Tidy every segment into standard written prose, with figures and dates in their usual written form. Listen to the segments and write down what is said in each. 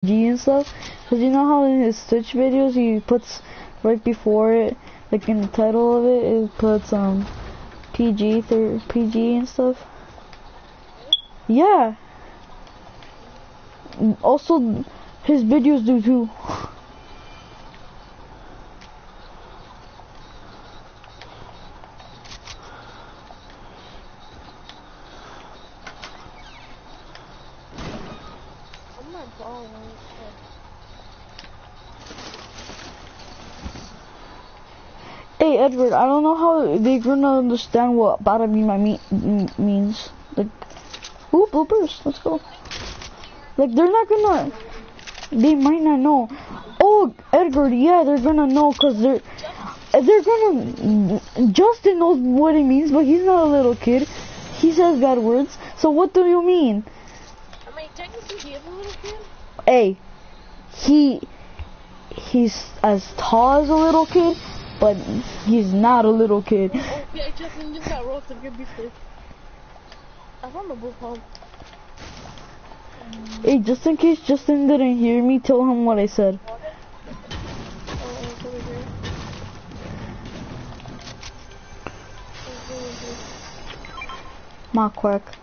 G and stuff. Cause you know how in his Twitch videos he puts right before it, like in the title of it, it puts PG and stuff. Yeah. Also, his videos do too. Hey Edward, I don't know how they're gonna understand what bada bima means. Like, ooh, bloopers, let's go. Like, they're not gonna, they might not know. Oh, Edward, yeah, they're gonna know, cause they're gonna, Justin knows what it means, but he's not a little kid. He says bad words, so what do you mean? I mean, technically he is a little kid. Hey, he's as tall as a little kid, but he's not a little kid. Oh, yeah, Justin just got roasted good before. I found the book home. Hey, just in case Justin didn't hear me, tell him what I said. Oh, it's over here. Ma quack.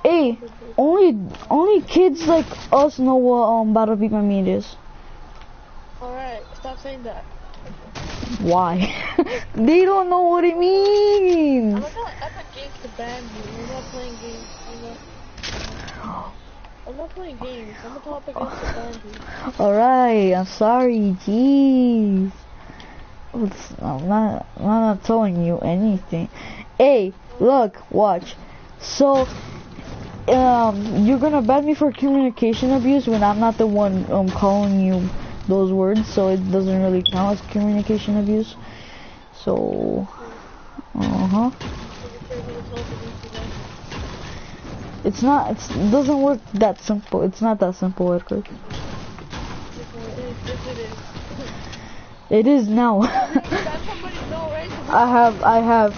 Hey, only kids like us know what Battle Beat My Meat is. Alright, stop saying that. Why? They don't know what it means. I'm not games to ban you. We're not playing games. I'm not playing games. I'm gonna talk against the ban you. Alright, I'm sorry, jeez. I'm not telling you anything. Hey, look, watch. So, you're gonna ban me for communication abuse when I'm not the one calling you those words, so it doesn't really count as communication abuse. So, it doesn't work that simple. It's not that simple, Edgar. It is now. I have.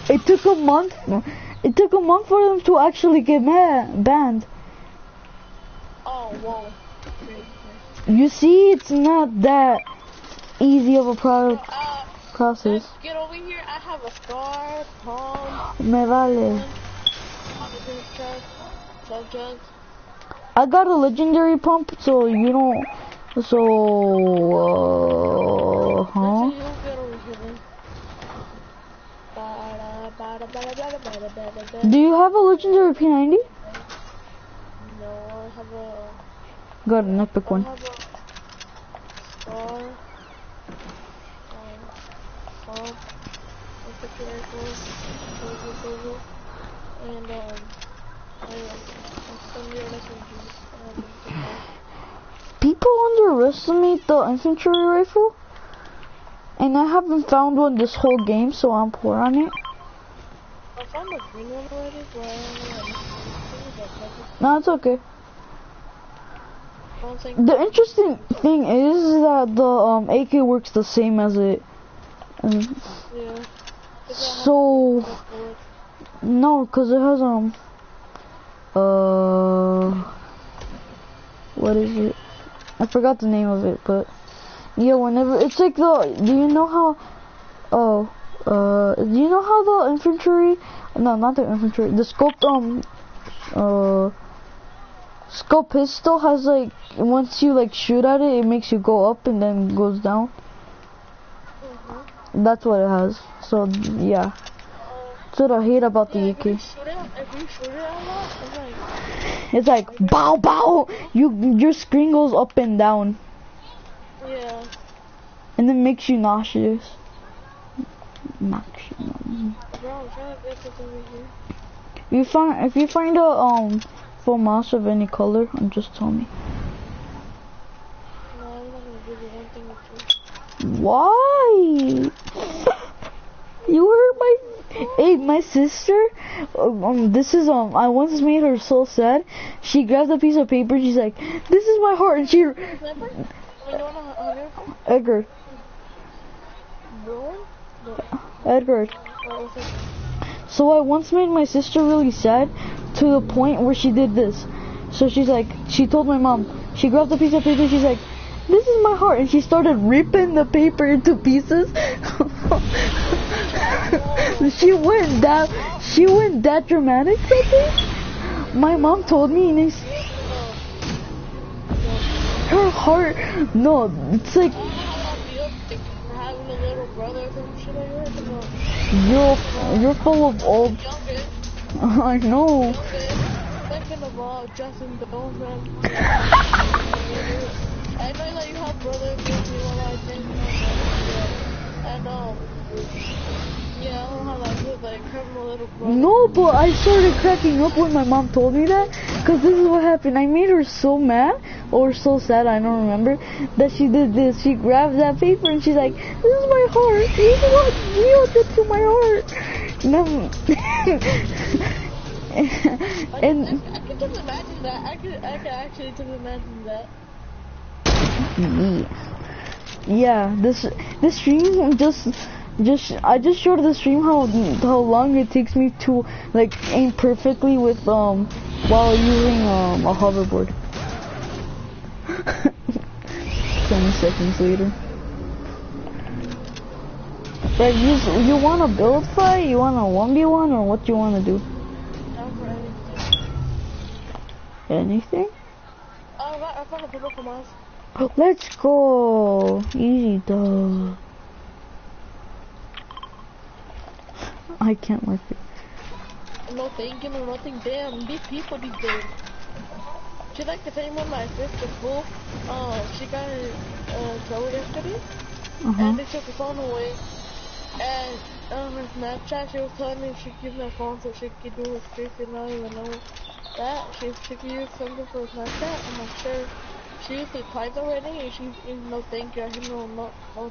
It took a month. It took a month for them to actually get banned. Oh, whoa. You see, it's not that easy of a process. Get over here. I have a scar, palm. Me vale. I got a legendary pump, so you don't. So, huh? Do you have a legendary P90? No, I have a. Got an epic one. I have a scar. And people underestimate the infantry rifle, and I haven't found one this whole game, so I'm poor on it. I found the green one already, but No, it's okay. The interesting thing is that the AK works the same as it. Yeah. So no, cause it has what is it? I forgot the name of it, but yeah, whenever it's like do you know how? Do you know how the infantry? No, not the infantry. The scoped scope pistol has like once you like shoot at it, it makes you go up and then goes down. That's what it has. So yeah, that's what I hate about the AK. If you shoot it a lot, it's like bow bow. Your screen goes up and down. Yeah. And then makes you nauseous. Maximum. Bro, over here. If you find a full mouse of any color, just tell me. No, I'm not gonna give you one thing or two. Why? You hurt my. Hey, my sister. This is I once made her so sad. She grabbed a piece of paper. She's like, "This is my heart," and she. Edgar. Edgar. So I once made my sister really sad to the point where she did this. So she's like, she told my mom, she grabbed a piece of paper, she's like, this is my heart, and she started ripping the paper into pieces. she went that dramatic, I think. My mom told me, and it's, her heart, no, it's like, having a little brother or some shit like that. you're full of old, I know. Thinking about Justin Dolan. I know that you have brothers with me when I think and yeah, I don't have that good, like, having a little brother. No, but I started cracking up when my mom told me that, because this is what happened. I made her so mad, or so sad, I don't remember, that she did this. She grabbed that paper and she's like, this is my heart, you did to my heart. And I could just imagine that. I could actually just imagine that. yeah, this stream I just showed the stream how long it takes me to like aim perfectly with while using a hoverboard. 20 seconds later. But you want a build fight? You want a 1v1 or what do you want to do? Anything? I found a purple from us. Let's go! Easy though. I can't like it. No thinking or nothing. Damn, these people these days. She like the same one my sister fool. She got her trouble yesterday. And they took her phone away. And on her Snapchat she was telling me she could use my phone so she could do her streaks and I don't even know that. She could use something for Snapchat. I'm not sure. She used it twice already and she's no thank you. I hear no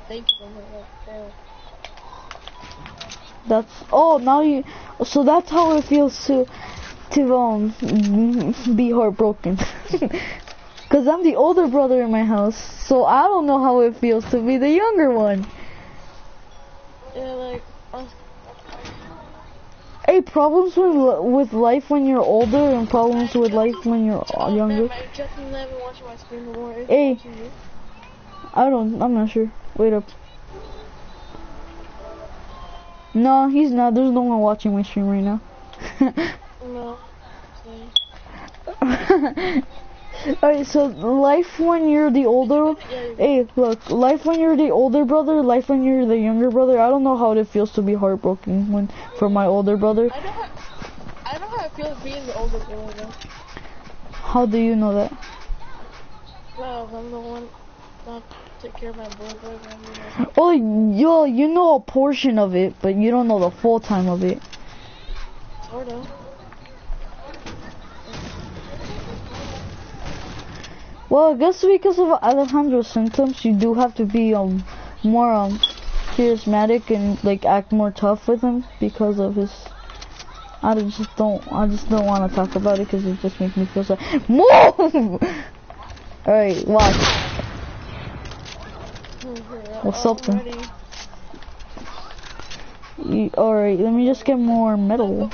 thank you from her. Like, so that's how it feels to be heartbroken. Cause I'm the older brother in my house, so I don't know how it feels to be the younger one. Yeah, like. Hey, problems with life when you're older and problems with life when you're younger. Justin never watched my stream anymore. Hey, I'm not sure. Wait up. No, he's not. There's no one watching my stream right now. No. Alright, so life when you're the older... Hey, look. Life when you're the older brother, life when you're the younger brother. I don't know how it feels to be heartbroken for my older brother. I know how it feels being the older brother. How do you know that? Well, I'm the one that take care of my brother. Oh, you know a portion of it, but you don't know the full time of it. Sort of. Well, I guess because of Alejandro's symptoms, you do have to be more charismatic and like act more tough with him because of his. I just don't want to talk about it because it just makes me feel so. Move! All right, watch. What's up then? Alright, let me just get more metal.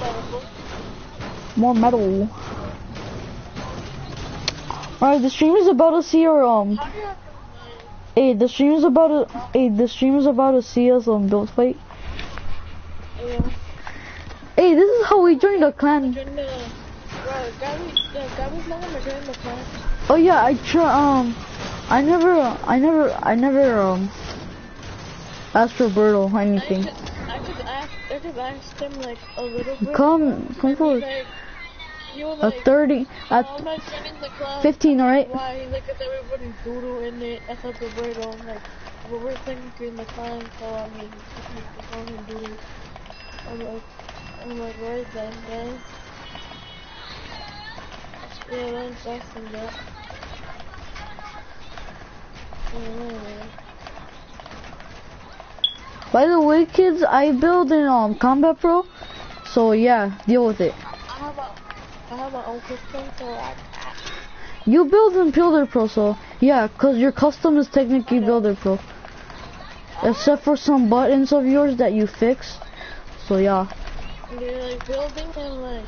More metal. Alright, the stream is about to see our Hey, the stream is about to see us build fight. Hey, this is how we joined the clan. Oh yeah, I never asked for Roberto or anything. I just asked him like a little bit. Come forward. Like, 30, I'm not joining the club. 15, alright? Why? He's like, cause everybody's doodle in it. I thought the word on like, but we're thinking in the clan, so I mean, the phone and doodle. I'm like, right then, guys. Yeah, that's awesome, that. By the way, kids, I build in Combat Pro, so yeah, deal with it. I have my own custom, so you build in Builder Pro, so yeah, cause your custom is technically Builder Pro, except for some buttons of yours that you fix. So yeah. They're like building and like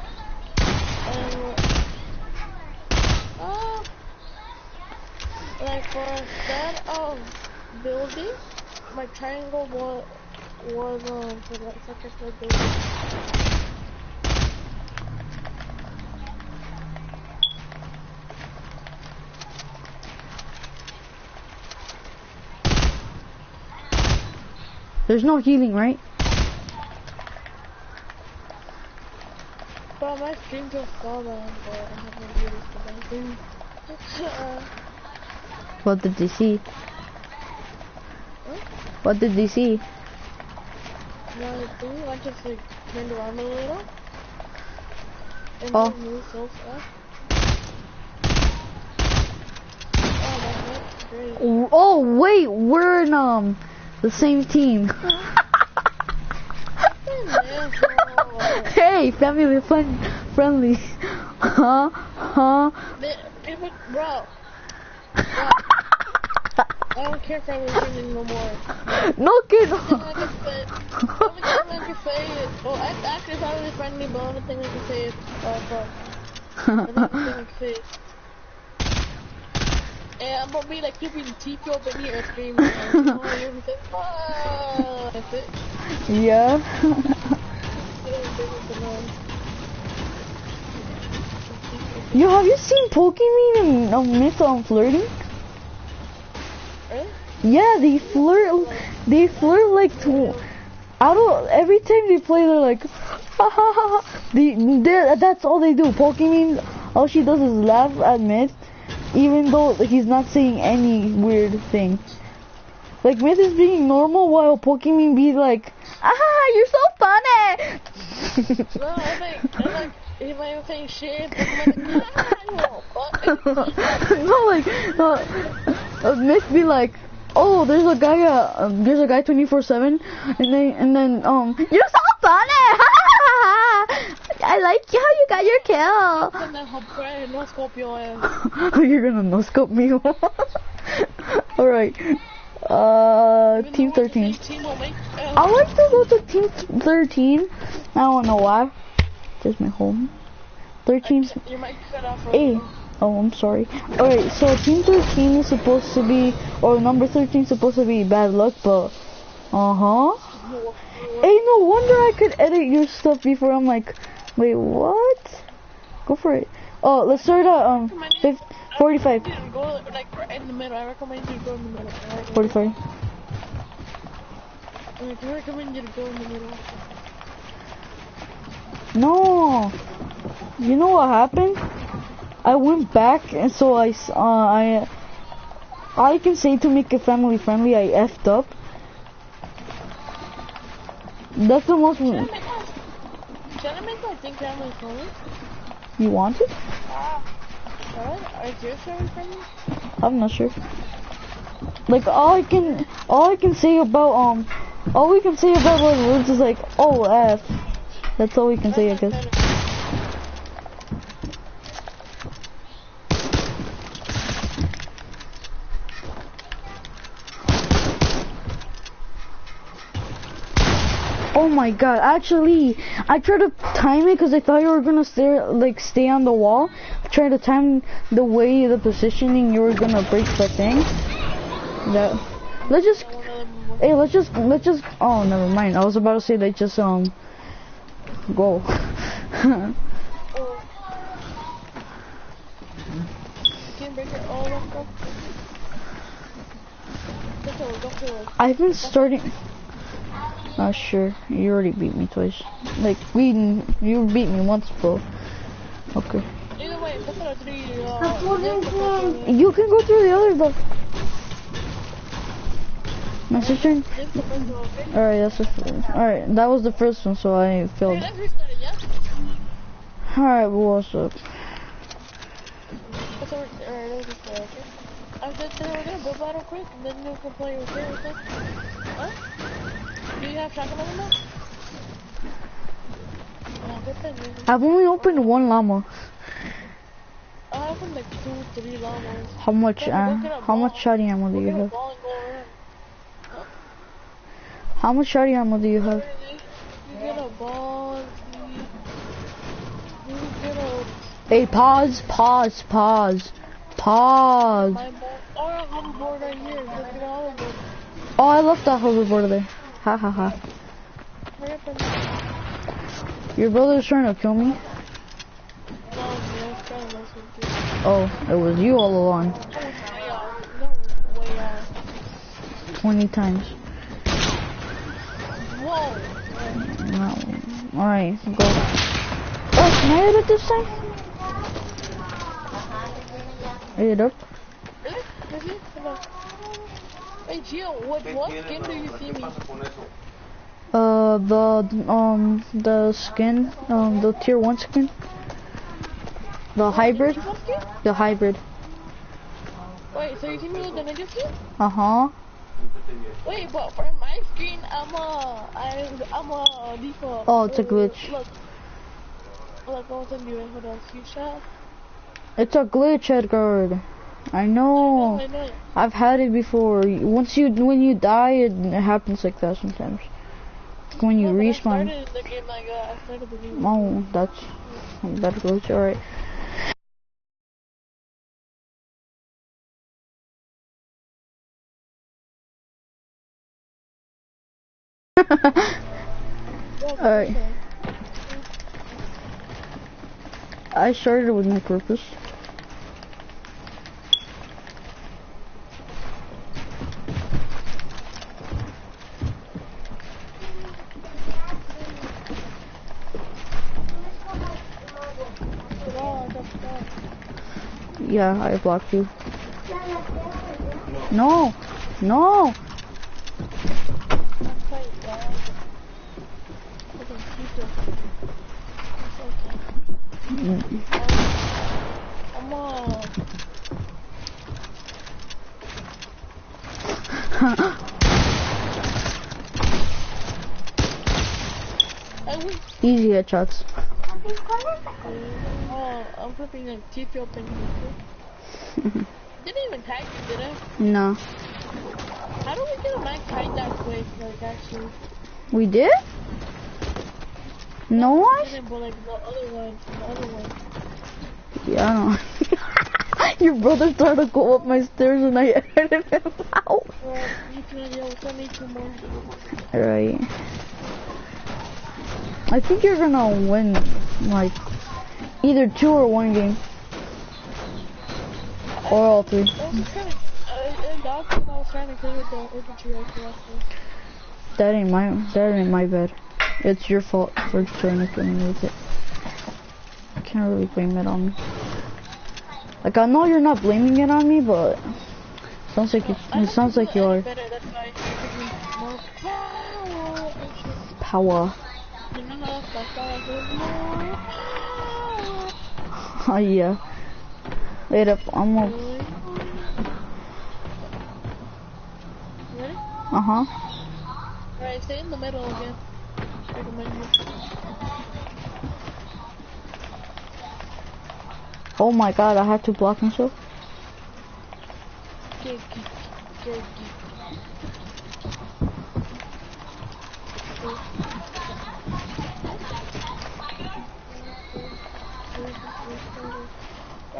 like for a set of building, my triangle was for that second floor building. There's no healing, right? Bro, my stream just saw that, but I haven't used anything. What did they see? What? What did they see? Nothing. I just like turned around a little. And Oh. then moved so fast. Oh, that's great. Oh wait, we're in the same team. Hey, family friendly. Huh? Bro. I don't care if I'm streaming no more. No kid. Only thing I can say is, well, actually it's not really friendly, but the only thing I can say is, bro. The only thing I can say is, and I'm gonna be like flipping TP up in here screaming. That's it. Yeah. Yo, have you seen Pokemon and Myth on flirting? Really? Yeah, they flirt like I don't. Every time they play, they're like, ha ha ha. That's all they do. Pokemon, all she does is laugh at Myth, even though he's not saying any weird thing. Like Myth is being normal while Pokemon be like, ah, you're so funny. No, I'm like, if I'm saying shit, I'm like, no, Myth be like, oh, there's a guy 24/7, and then you're so funny. I like how you got your kill. No scope your ass. You're gonna no scope me. All right. Team 13. I like to go to Team 13. I don't know why. Just my home. 13. Your mic cut off. Hey. Oh, I'm sorry. Alright, so Team 13 is supposed to be, or number 13 is supposed to be bad luck, but Hey, no wonder I could edit your stuff before. I'm like, wait, what? Go for it. Oh, let's start at 45. Go like in the middle. I recommend you go in the middle. 45. I recommend you to go in the middle. No. You know what happened? I went back, and so I can say to make it family friendly, I effed up. That's the most. Should I make my thing family friendly? You want it? What? Are you family friendly? I'm not sure. Like all we can say about those words is like, oh F. That's all we can say, I guess. Oh my god, actually, I tried to time it because I thought you were gonna stay on the wall. I tried to time the way, the positioning you were gonna break the thing. Let's just, oh, never mind. I was about to say, let's just, go. I've been starting. Oh, sure. You already beat me twice. Like, you beat me once, bro. Okay. Either way, you can go through the other though. My sister. Alright, that's the first. Alright, that was the first one, so I failed. Alright, what's up? I said we're gonna build battle quick, and then you can play with it. What? Do you have shotgun ammo? I've only opened one llama. I opened like 2, 3 llamas. How much shotty ammo do you have? How much shotty ammo do you have? You get a ball. You get a... Hey, pause. Hog. My board. Oh, I have a board right here. Just get all of it. Oh, I left that hoverboard there. Ha ha ha. Hurry up and... Your brother's trying to kill me? Oh, it was you all along. 20 times. Whoa! No. Alright, go. Oh, can I hit it this time? Hit it up. Really? Hey Gio, what skin do you see me? The skin, the tier 1 skin. The hybrid? The hybrid. Wait, so you see me with the ninja skin? Uh-huh. Wait, but for my screen, I'm a default. Oh, it's a glitch. Look, I'll send you in for the screenshot. It's a glitch, Edgar. I know. I know. I've had it before. When you die, it happens like that sometimes. When you respawn. I started the game like that. I started the game. Oh, that's that glitch. Alright. Alright. I started with my purpose. Yeah, I blocked you. No! No! Easy headshots. Oh, I'm flipping a TP open. Didn't even tag you, did I? No. How do we get a mic tied that quick, like actually? We did? No one? Didn't, but like the other one. Yeah, I don't know. Your brother started to go up my stairs and I edited him out. Well, you can need 2 more. Alright. I think you're gonna win, like, either 2 or 1 game. Or all 3. That ain't my bad. It's your fault for trying to kill me with it. I can't really blame it on me. Like, I know you're not blaming it on me, but it sounds like you are. Power. Oh yeah. Wait up, I'm up. Ready? Uh-huh. Alright, stay in the middle again. Oh my god, I have to block myself.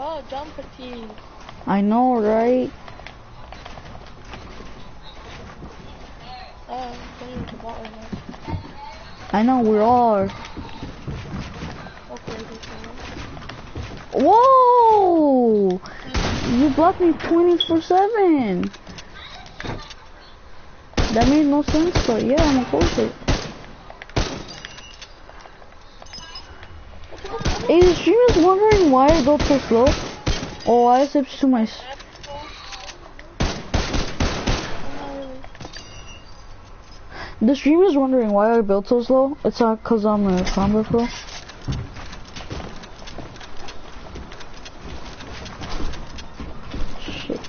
Oh, jump fatigue. I know, right? Oh, I'm the bottom now. I know, we are. Okay, Whoa! You blocked me 24/7. That made no sense, but yeah, I'm gonna post it. Hey, the stream is wondering why I go so slow. Oh, I switched to my... The stream is wondering why I built so slow. It's not cause I'm a combat pro. Shit.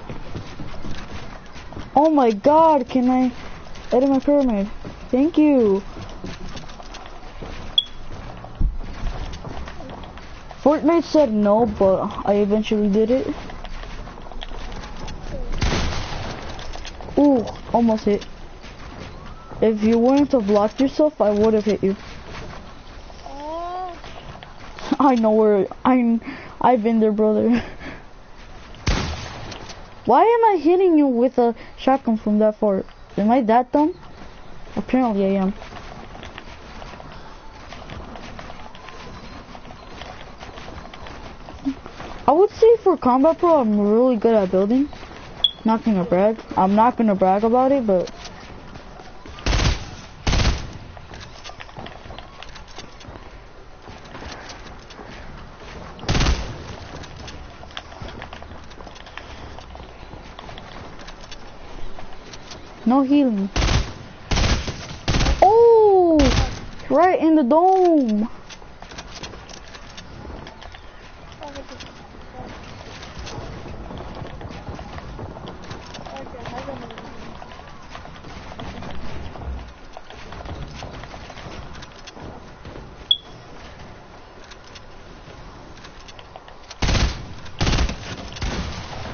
Oh my god, can I edit my pyramid? Thank you. Fortnite said no, but I eventually did it. Ooh, almost hit. If you weren't to block yourself, I would have hit you. I know where I've been there, brother. Why am I hitting you with a shotgun from that far? Am I that dumb? Apparently I am. I would say for combat pro, I'm really good at building. Not gonna brag. I'm not gonna brag about it, but no healing. Oh, right in the dome.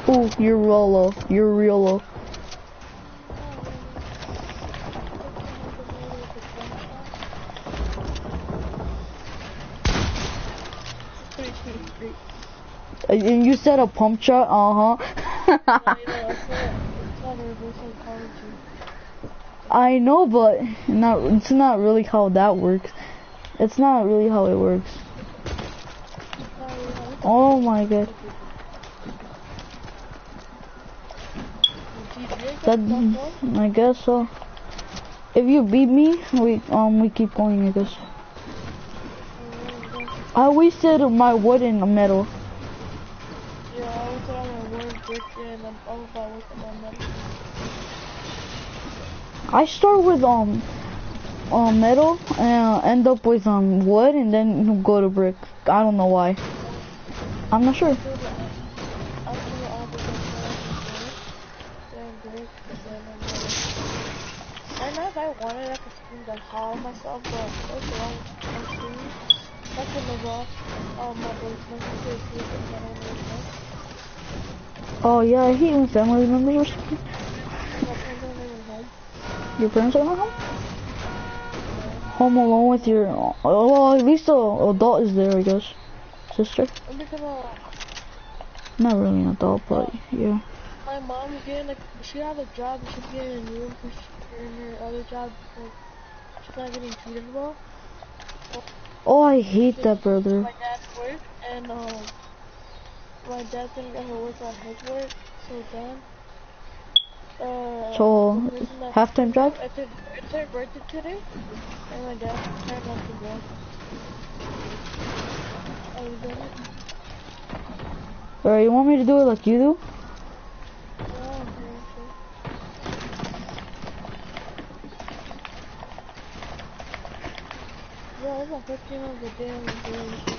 Ooh, you're real low. You're real low. And you said a pump shot? I know, but it's not really how that works. It's not really how it works. Oh my god. That, I guess so. If you beat me, we keep going, I guess. I always said my wood and metal. Yeah, I was on my wood, brick, and I'm all about with my metal. I start with metal and end up with wood and then go to brick. I don't know why. I'm not sure. I know if I wanted, I could scream the hell out of myself, but what's wrong with screaming? That's in the rock. My basement is here, and I don't know. Oh yeah, I hate when family members are sleeping. My parents aren't even home. Your parents are not home? Home alone with your... well, at least the adult is there, I guess. Sister? Not really an adult, but yeah. My mom's getting like, she has a job, she's getting a new one because in her other job, like, she's not getting treated well. Oh, I hate that, brother. My dad's work, and my dad's gonna get her work on his work, so then, so, half-time job? It's her birthday today, and my dad's trying not to go. Are you doing it? Alright, you want me to do it like you do? Yeah, okay, sure. Yeah, it's my first game of the day on the day.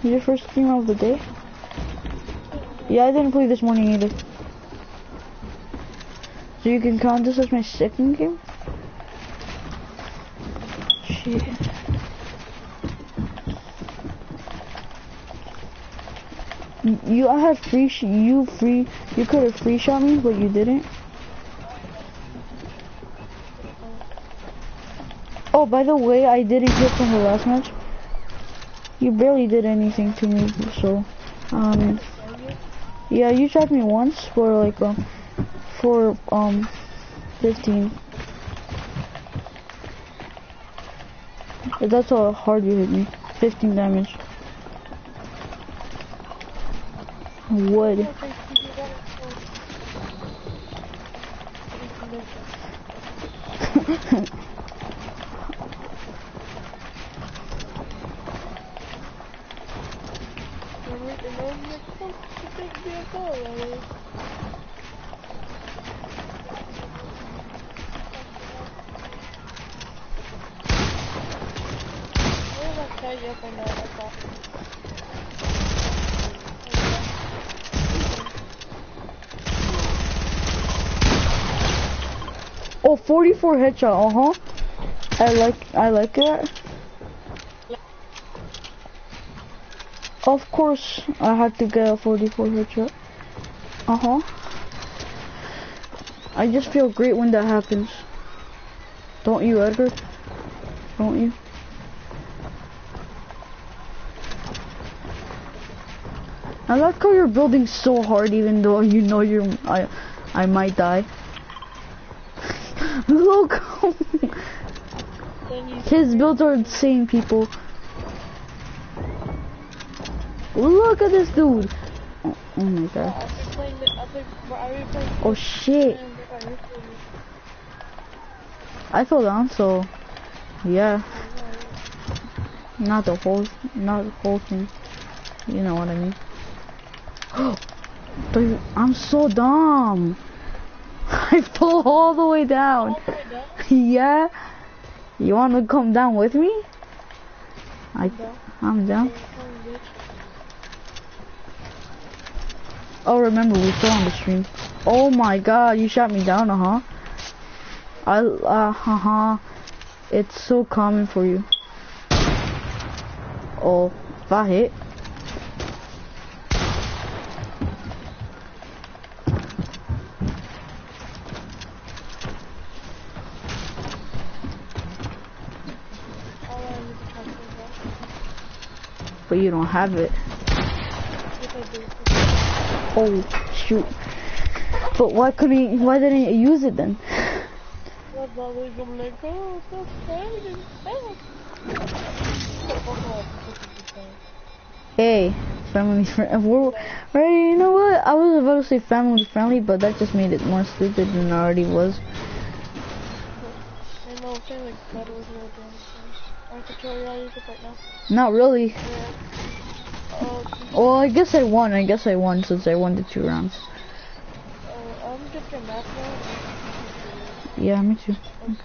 Your first game of the day? Yeah, I didn't play this morning either. So you can count this as my second game? Shit. I had you could have free shot me, but you didn't. Oh, by the way, I didn't hit from the last match. You barely did anything to me, so, yeah, you shot me once for like, for, 15. That's how hard you hit me. 15 damage. Wood. Oh, 44 headshot, I like that. Of course, I had to get a 44 headshot. I just feel great when that happens. Don't you, Edgar? Don't you? I like how you're building so hard even though you know I might die. Look! His builds are insane, people. Look at this dude! Oh my god. Oh shit. I fell down, so yeah. Not the whole thing. You know what I mean. But I'm so dumb. I fell all the way down. Yeah. You want to come down with me? I'm down. Oh, remember we still on the stream. Oh my god, you shot me down, It's so common for you. Oh, if I hit. But you don't have it. Oh shoot! But why didn't you use it then? Hey, family friend. Right? You know what? I was about to say family friendly, but that just made it more stupid than it already was. Not really. Well, I guess I won since I won the 2 rounds. I'm just a map now. Yeah, me too. I'm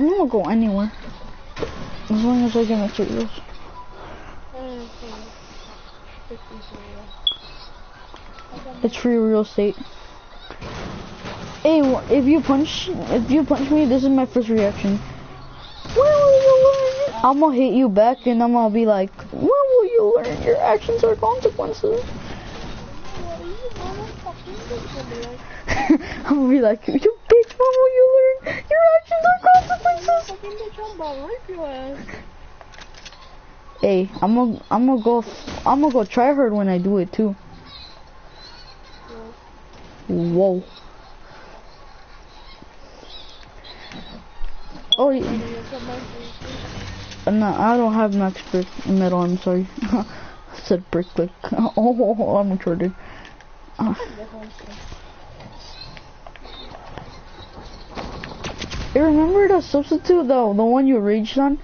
gonna go anywhere. As long as I get materials. It's free real estate. Hey, if you punch me, this is my first reaction. When will you learn? I'm gonna hit you back and I'm gonna be like, when will you learn your actions are consequences? I'm gonna be like, you bitch, when will you learn your actions are consequences? Hey, I'm gonna go try hard when I do it too. Whoa. Oh yeah. No, I don't have max brick metal, I'm sorry. I said brick like oh, I'm retarded. Hey, remember the substitute, the one you raged on?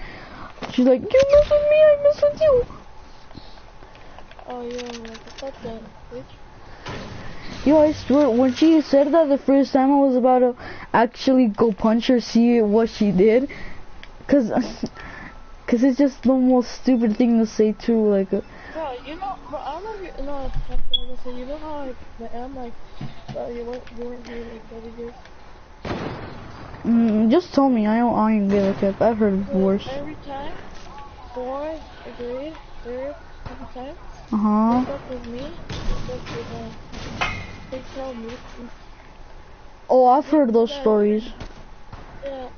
She's like, you mess with me, I mess with you. Oh yeah, fuck that bitch. Yo, I swear, when she said that the first time, I was about to actually go punch her, see what she did. Cause it's just the most stupid thing to say too, like... Bro, you know, bro, I don't know if you know, you know how I am, like, you weren't here, like, 30 years? Just tell me, I ain't gay like that, I've heard worse. Every time, 4th grade, 3rd, every time, Uh-huh. fuck with me, fuck with them. They tell me. Oh, I've heard those stories. Yeah.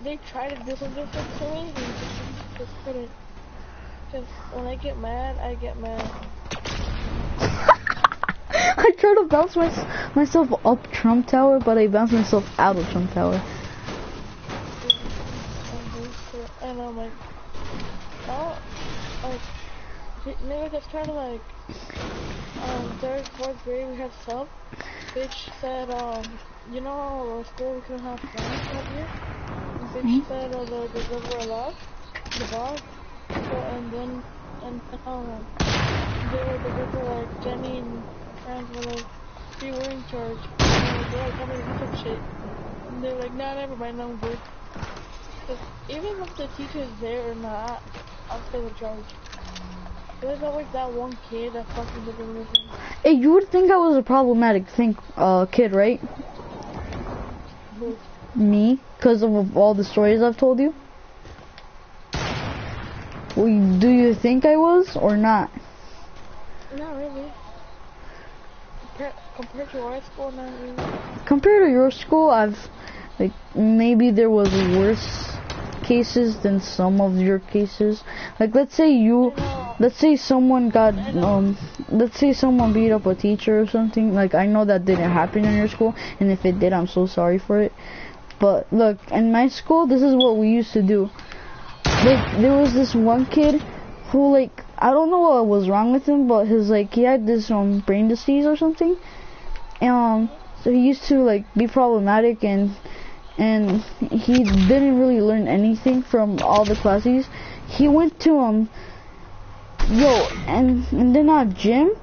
They try to do something to me, and just couldn't. Because when I get mad, I get mad. I try to bounce myself up Trump Tower, but I bounce myself out of Trump Tower. And I'm like, oh, like, nigga just trying to like, 3rd, 4th grade we had sub. Bitch said, you know, school we couldn't have friends that year. And bitch said, the girls were allowed, the bar. So, and then, the girls were like, Jenny and friends were like, we were in charge. And they're like, coming to some shit. And they're like, nah, never mind, I'm good. Cause even if the teacher is there or not, I'm still in charge. There's always that one kid that fucking doesn't listen. Hey, you would think I was a problematic kid, right? Who? Me, because of all the stories I've told you. Well, do you think I was or not? Not really. compared to our school, not really. Compared to your school, like, maybe there was worse cases than some of your cases. Like, let's say someone beat up a teacher or something. Like, I know that didn't happen in your school, and if it did, I'm so sorry for it. But look, in my school, this is what we used to do. Like, there was this one kid who, like, I don't know what was wrong with him, but he had this brain disease or something. So he used to, like, be problematic, and he didn't really learn anything from all the classes. He went to and then our gym,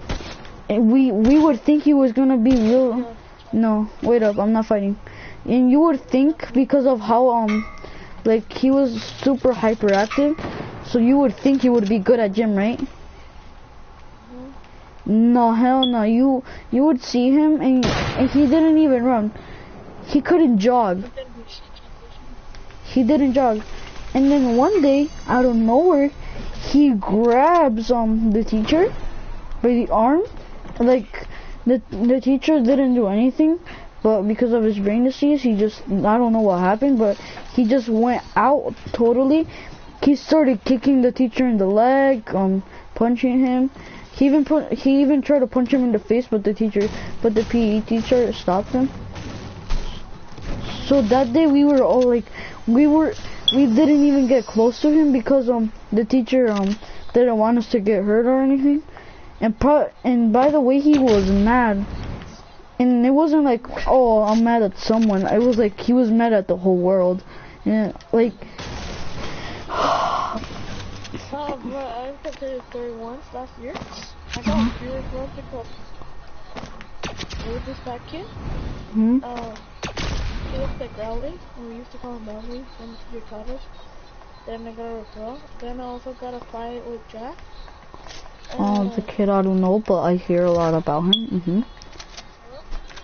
and we would think he was gonna be real. No, wait up, I'm not fighting. And you would think, because of how like, he was super hyperactive, so you would think he would be good at gym, right? No, hell no. You would see him, and he didn't even run. He couldn't jog. He didn't jog. And then one day, out of nowhere, he grabs the teacher by the arm. Like, the teacher didn't do anything, but because of his brain disease, he just, I don't know what happened, but he just went out totally. He started kicking the teacher in the leg, punching him. He even tried to punch him in the face, but the PE teacher stopped him. So that day we were all like, we didn't even get close to him because the teacher didn't want us to get hurt or anything. And by the way, he was mad. And it wasn't like, oh, I'm mad at someone. It was like he was mad at the whole world. And like, Bro, I got to 31 last year. I got a beer from because there was this fat kid. He looked like Rowley, and we used to call him Rowley from your college. Then I got a referral. Then I also got a fight with Jack. The kid I don't know, but I hear a lot about him.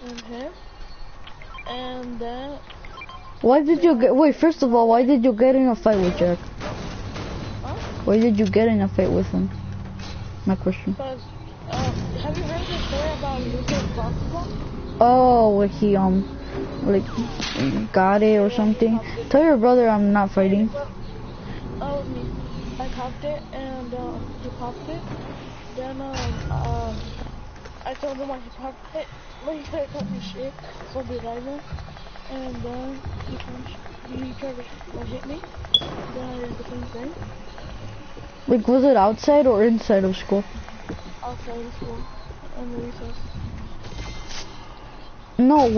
And him. And then... First of all, why did you get in a fight with Jack? Why did you get in a fight with him? My question. Because, have you heard the story about Lucas basketball? Oh, like he, like, got it or something. Tell your brother I'm not fighting. Oh, me. I popped it, and, he popped it. Then, I told him why he popped it. But he started talking shit, so did I know. And then, he tried to hit me. Then I did the same thing. Like, was it outside or inside of school? Outside of school, in the recess. No,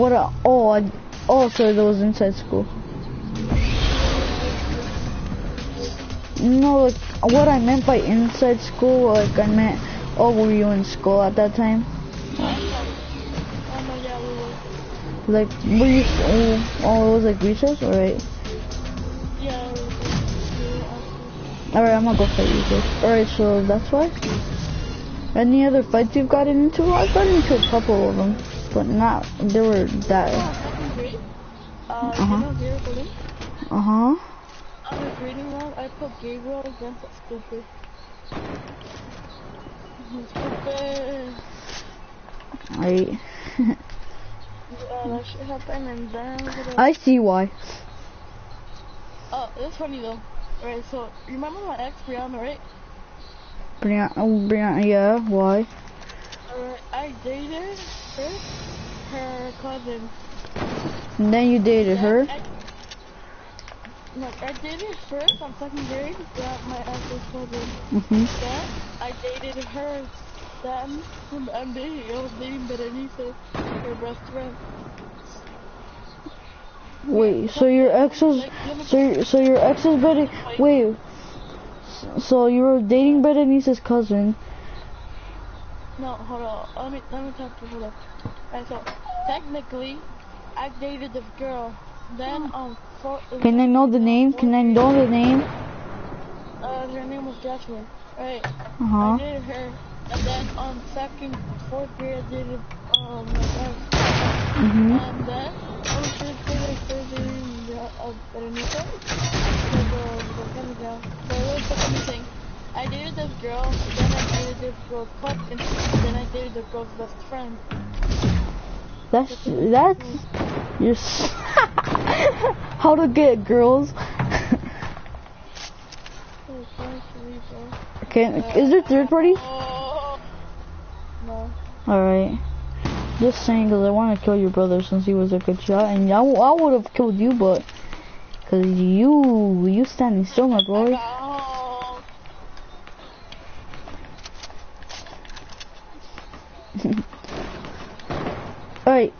so it was inside school. No, like, what I meant by inside school, like, I meant, were you in school at that time? Yeah, we were. Like, were you, it was like recess, alright? Yeah, we were. Alright, I'm gonna go fight you guys. Alright, so that's why? Any other fights you've gotten into? I've gotten into a couple of them, but not, they were that. Second grade, you know Gabriel? Uh-huh. I was reading wrong, I put Gabriel against stupid. Stupid. Right. That shit happened, and then... I see why. Oh, it's funny though. Alright, so, remember my ex, Brianna, right? Brianna, yeah, why? Alright, I dated her cousin. And then you dated her? I dated first on second grade, my ex's cousin. Then, I dated her. Then, I was dating Berenice, her best friend. Wait, so your ex was, so your ex is wait, so you were dating Berenice's cousin? No, hold on, let me talk to you, hold on. Alright, so, technically, I dated this girl, then, Can I know the name? Can I know the name? Her name was Jasmine, right? Uh-huh. I dated her, and then, fourth grade, I dated, my ex. And then, she was dating Berenice, the funny girl. So it was the funny thing. I dated this girl, then I dated this girl's cousin, then I dated the girl's best friend. That's you're how to get girls. Okay, is there third party? No. Alright. Just saying because I want to kill your brother since he was a good shot, and I would have killed you, but because you standing still, my boy. Alright,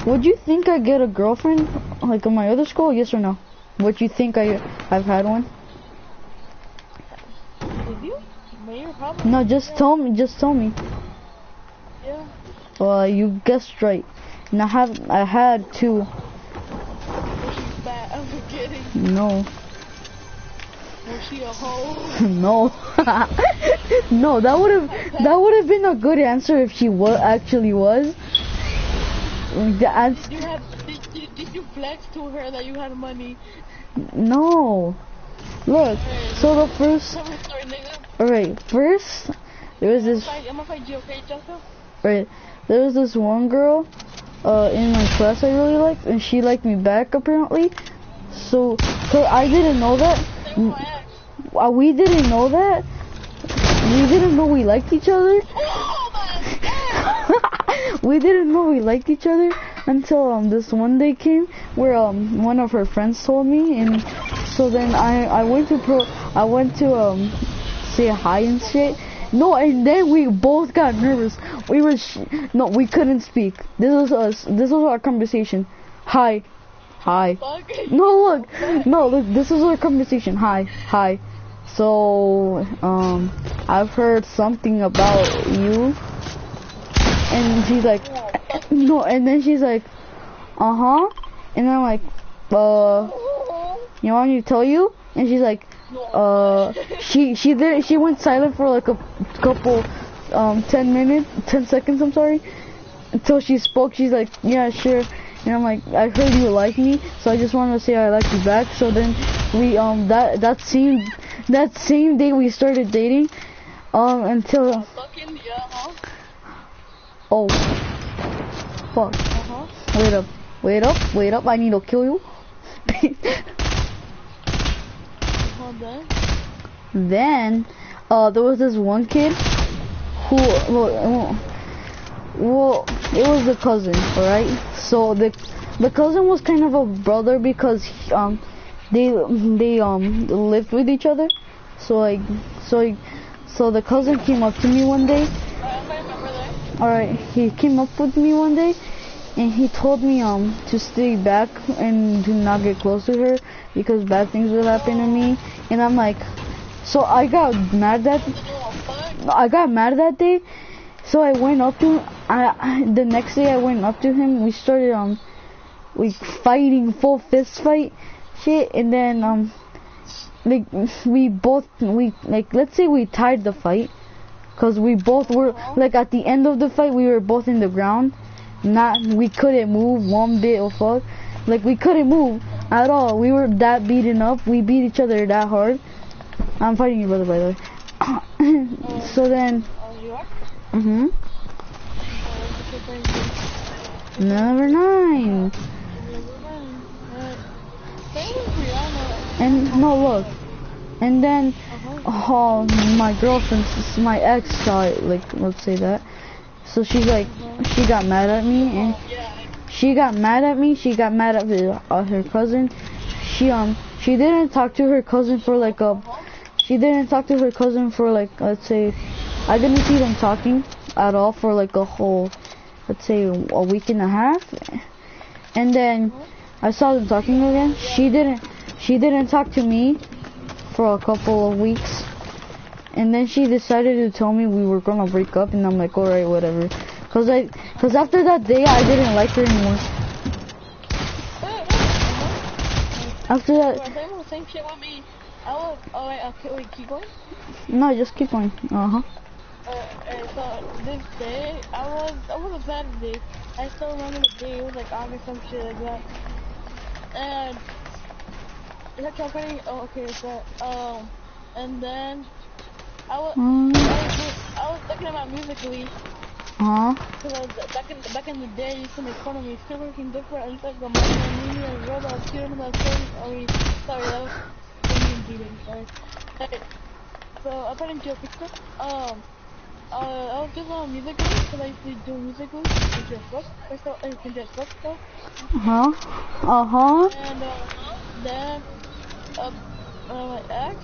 would you think I get a girlfriend like in my other school? Yes or no? Would you think I've had one? Did you? Maybe, probably. No, just tell me. Just tell me. Yeah. Well, you guessed right. And I had two. She's fat. I'm kidding. No. Was she a hoe? No. No, that would have been a good answer if she actually was. Did you flex to her that you had money? No. Look. So the first. Alright, first there was this. I'm gonna fight you, okay, Jessica? Right, there was this one girl in my class I really liked, and she liked me back apparently. So I didn't know that. We didn't know that. We didn't know we liked each other. We didn't know we liked each other until this one day came where one of her friends told me, and so then I went to say hi and shit. No, and then we both got nervous. We couldn't speak. This was us. This was our conversation. Hi. No, look, this was our conversation. Hi. So, I've heard something about you. And she's like, no, and then she's like, and I'm like, you want me to tell you? And she's like, she went silent for like a couple 10 seconds, I'm sorry, until she spoke. She's like, yeah, sure. And I'm like, I heard you like me, so I just wanted to say I like you back. So then we that same day we started dating until oh fuck. Wait up, I need to kill you. Then there was this one kid who well it was a cousin, alright? So the cousin was kind of a brother because they lived with each other. So the cousin came up to me one day. Alright, he came up with me one day and he told me to stay back and to not get close to her because bad things will happen to me. And I'm like, so I got mad that day. So I went up to him. The next day I went up to him. We started fighting, full fist fight shit. And then let's say we tied the fight, cause we both were like at the end of the fight we were both in the ground. We couldn't move one bit of fuck. Like we couldn't move at all. We were that beaten up. We beat each other that hard. I'm fighting your brother, by the way. So then, Number 9. And no, look. And then, my girlfriend, my ex saw it. Like, let's say that. So she's like, she got mad at me, and she got mad at her cousin. She didn't talk to her cousin for like let's say, I didn't see them talking at all for like a whole, let's say, a week and a half. And then I saw them talking again. She didn't talk to me for a couple of weeks. And then she decided to tell me we were gonna break up, and I'm like, alright, whatever. Cause after that day, I didn't like her anymore. After that. Same shit with me. Wait, keep going? No, just keep going. So this day, I was a Saturday. I still remember the day. It was like August, some shit like that. And that's how funny. Oh, okay, so and then I was looking at my Musical.ly, Huh? Cause back in the day, you used to make fun of me. Still looking different. It's like the meme and robot shooting my face. I mean, sorry, that was Indian beating. Sorry. Hey, so I put into a picture. I was just on music groups because I used to do music groups. You dress up. First of all, you can dress up stuff. And then my ex,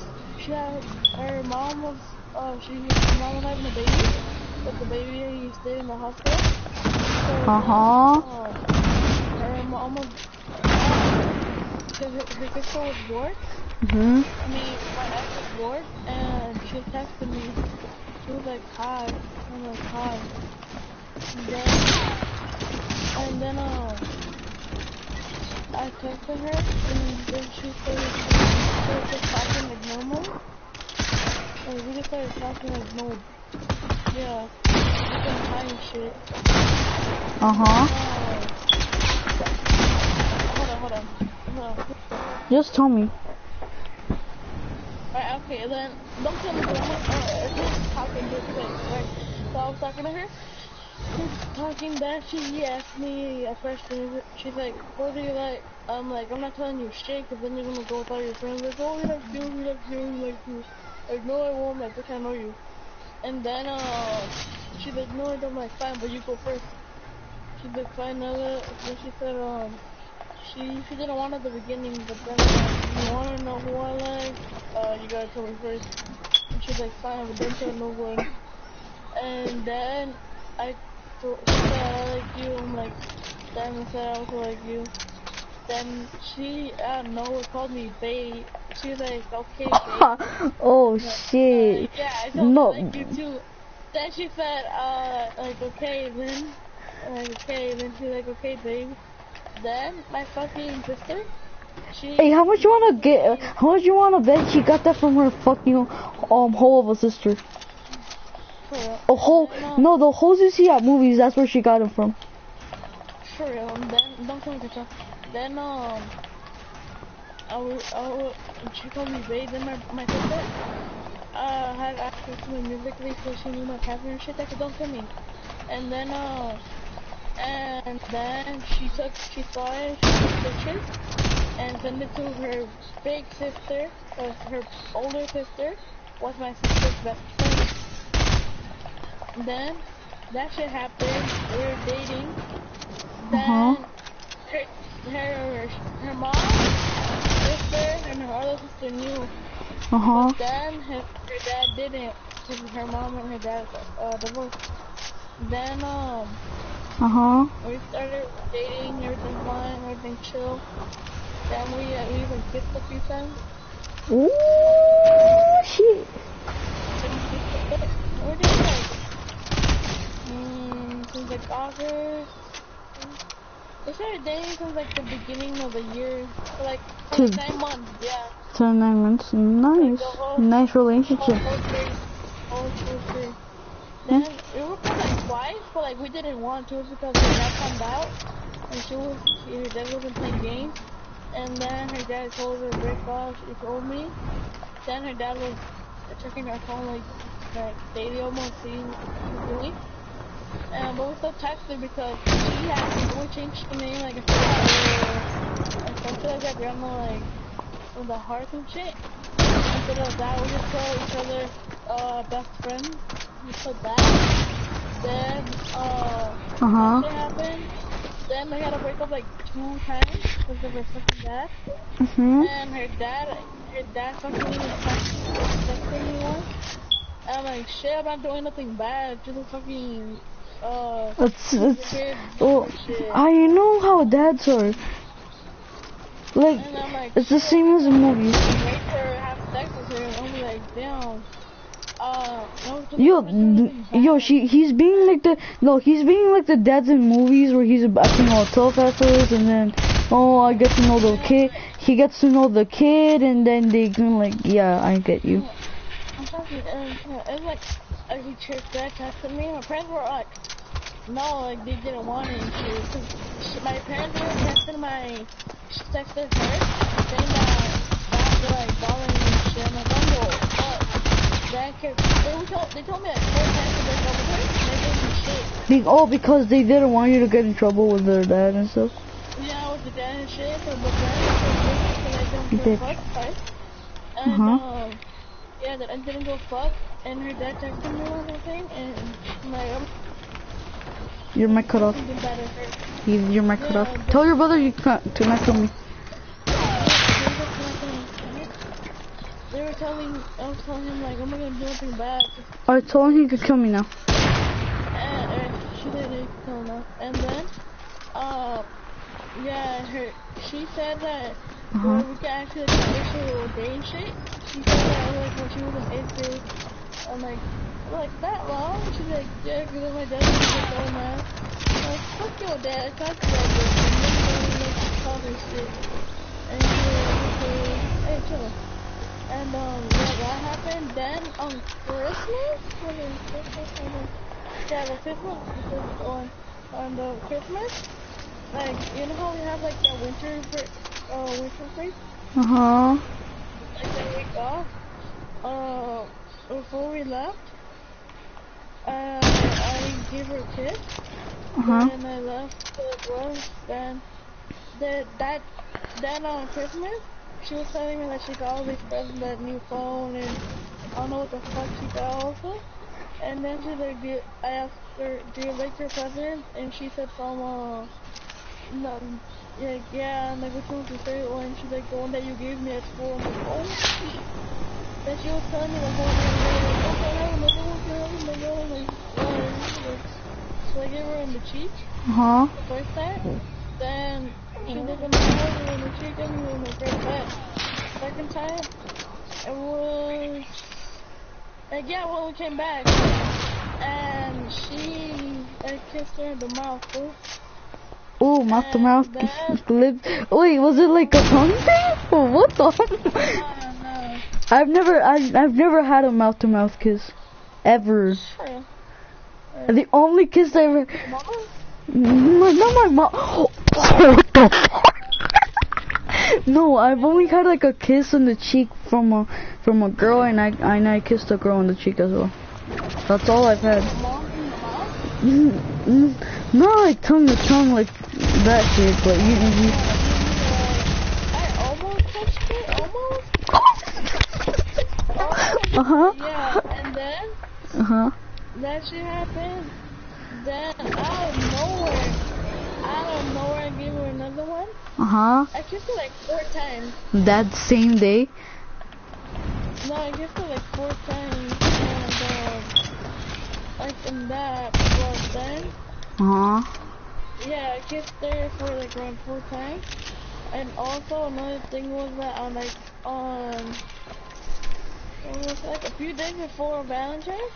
her mom was her mom was having a baby, but the baby stayed in the hospital. So her mom was, her sister was bored. I mean, my ex was bored, and she texted me. She was like, hi. I'm like, hi. And then I texted her, and then she started just talking like normal. Like, we just started talking like normal. Yeah. Like hi and shit. Hold on. Just tell me. Right, okay, then, don't tell me, just talking this quick, right? So I was talking to her. She's talking that she asked me a question. She's like, what do you like? I'm like, I'm not telling you shit, because then you're gonna go with all your friends. Like, oh, he likes you. Like, no, I won't, like, bitch, I know you. And then, she's like, no, I don't like, fine, but you go first. She's like, fine, then she said, she didn't want at the beginning, but then, you wanna know who I like? You gotta tell me first. And she's like, fine, but don't tell no one. And then, she said, I like you. I'm like, then I said, I also like you. Then she, I don't know, called me babe. She was like, okay, babe. Oh shit. Yeah, I told her I like you too. Then she said, like, okay, then. Like, okay, then she's like, okay, babe. Then, my fucking sister, Hey, how much you wanna bet she got that from her fucking, hole of a sister? A hole, no, the holes you see at movies, that's where she got it from. For real, then, don't tell me to then, she called me babe, then my sister, had access to my music leak, so she knew my password and shit, that could don't tell me. And then she saw it, she took pictures, and sent it to her big sister, her older sister, was my sister's best friend. Then, that shit happened, we were dating, then, her mom, sister, and her other sister knew, but then her dad didn't, because her mom and her dad divorced. Then, we started dating, everything fine, everything chill. Then we even kissed a few times. Ooh, shit. We're just like, since like August. We started dating since like the beginning of the year. So like, 9 months, yeah. 9 months, nice. Like nice relationship. Then we were called like twice, but like we didn't want to because her dad found out, and her dad wasn't playing games, and then her dad told her to break off. She told me. Then her dad was checking her phone like daily, almost seeing what she's doing. But we still texted because she had we changed the name like and something like that grandma like with the hearts and shit. Instead of that, we just call each other best friends. We put that. Then shit happened. Then they had to break up like 2 times because of her fucking dad. And her dad fucking even texted me once. And I'm like, shit, I'm not doing nothing bad. Just a fucking I know how dads are. Like, it's the same as the movies. Wait for her to have sex with her, and I'm like, damn. He's being like the dads in movies where he's acting all tough at first, and then, I get to know the kid. He gets to know the kid, and then they can like, yeah, I get you. I'm talking, it's like, he dad texted me. My parents were like, no, like they didn't want it and shit. Cause my parents were texting texted her saying that was like bothering me and shit. I'm like, fuck. they told me like 4 times to break up with her, and they gave me shit. Oh, because they didn't want you to get in trouble with their dad and stuff. Yeah, with the dad and shit, so the dad didn't go fuck twice. And yeah, that I didn't go fuck, and her dad texted me or something, and I'm like, your mic cut off. Your mic cut off. Tell your brother you can't to not kill me. They were telling, I was telling him like, I'm not gonna do anything bad. I told him he could kill me now. And she didn't kill him now. And then, yeah, she said that well, we could actually like, official day and shit. She said that like when she was in 8th grade. I'm like that long? She's like, yeah, because my dad was like, so mad. I'm like, fuck your dad, talk about this. And then like talk and shit. And she was like, okay, hey, chill. And yeah, that happened. Then on Christmas, yeah, the Christmas on the Christmas, like you know how we have like that winter break. Like that week off. Before we left, I gave her a kiss. And I left the bus. Then on Christmas. She was telling me that she got all these presents, that new phone, and I don't know what the fuck she got also. And then she's like, I asked her, do you like your present? And she said from, no, yeah, I'm like, which one's your favorite one? She's like, the one that you gave me at school. I'm like, oh, shit. Then she was telling me the whole thing, like, so I gave her in the cheek, the first time. Then she did in the nose and the cheek and me in the great butt. Second time, it was like yeah, when we came back, and I kissed her in the mouth. Oh, mouth to mouth. Wait, was it like a tongue thing? Oh, what the? No. I've never had a mouth to mouth kiss, ever. Sure. The only kiss I ever. Mama? Not my mom. Oh, what the fuck? No, I've only had like a kiss on the cheek from a girl, and I kissed a girl on the cheek as well. That's all I've had. Not like tongue to tongue like that shit, but you. I almost touched it, almost. Yeah, and then. That shit happened. Then out of nowhere, I gave her another one. I kissed her like 4 times. That same day? No, I kissed her like 4 times, and like in that, but then. Yeah, I kissed her for like around 4 times, and also another thing was that it was like a few days before Valentine's.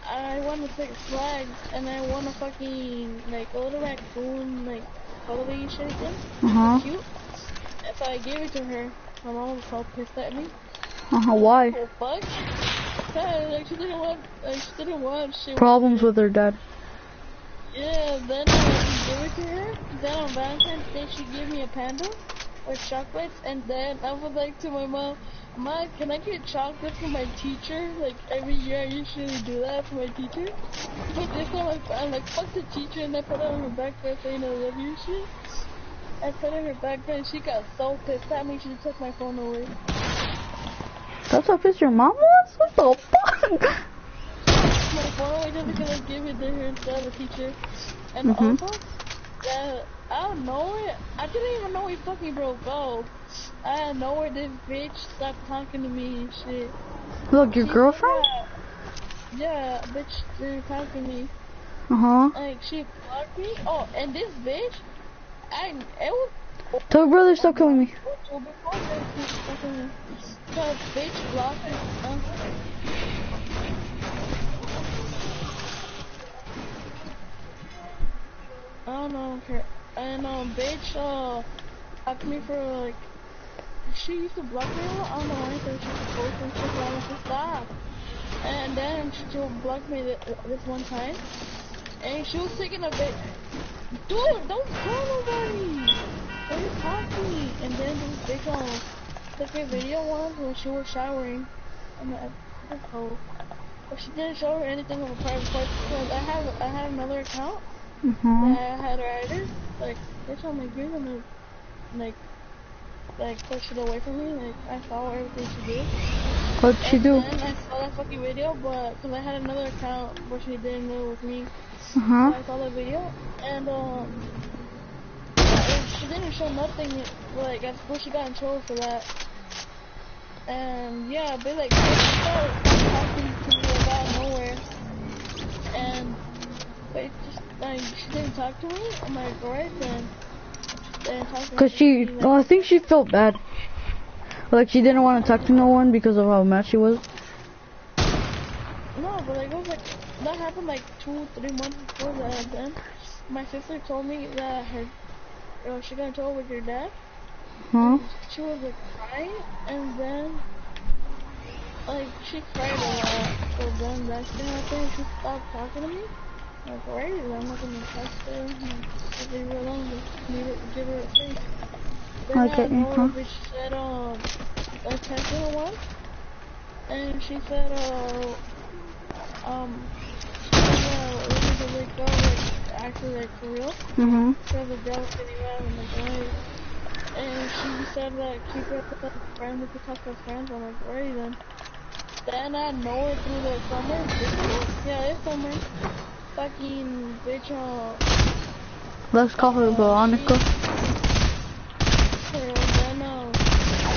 I won the 6 Flags, and I won a fucking, like, a little raccoon, like, Halloween shit thing. Cute. And so I gave it to her. My mom was so pissed at me. Why? Oh, fuck. Like, she didn't want shit. Problems with her dad. Yeah, then I gave it to her. Then on Valentine's Day, she gave me a panda with chocolates, and then I was like to my mom, Mom, can I get chocolate for my teacher? Like, every year I usually do that for my teacher. But this time I'm like, fuck the teacher, and I put it on her backpack saying I love you shit. I put it in her backpack, and she got so pissed at me, she took my phone away. That's how pissed your mom was? What the fuck? My phone away just because I gave it to her instead of the teacher. And also, out of nowhere, I didn't even know we fucking broke up. Out of nowhere, this bitch stopped talking to me and shit. Look, your girlfriend? Yeah, bitch didn't talk to me. Like, she blocked me. Oh, and this bitch, tell your brother stop killing me. The bitch blocked me. I don't know. And bitch blocked me for like. She used to block me a lot. I don't know why, so she used to post and shit, but I was to stop. And then she blocked me this one time. And she was taking a bit. Dude, don't tell nobody. Don't talk to me. And then this bitch took a video once when she was showering. And I was cold. But she didn't show her anything on the private part because I had another account that I had her added. Like, bitch, I'm like, you're gonna like push it away from me. Like, I saw everything she did. What'd she do? And I saw that fucking video, but because I had another account where she didn't know it was me. So Uh-huh. I saw the video, and she didn't show nothing. Like, at school, she got in trouble for that. And yeah, but like, she started talking to me like out of nowhere, and but just like she didn't talk to me. I'm like, alright then. Cause she, well, I think she felt bad. Like she didn't want to talk to no one because of how mad she was. No, but like it was like that happened like 2-3 months before that. Then my sister told me that she got in trouble with your dad. Huh? She was like crying, and then like she cried a lot. So then that's when I think she stopped talking to me. Like, alright, I'm not gonna touch her. Just leave her alone. Just give her a space. Then Okay. I know bitch said I texted her once, and she said we need to wake up, like actually like for real. Because the girl was getting mad and like alright. And she said like keep her up with friends, we could talk to friends. I'm like, alright then. Then I know it through the summer. Yeah, it's summer. Fucking bitch Let's call her Veronica. Then I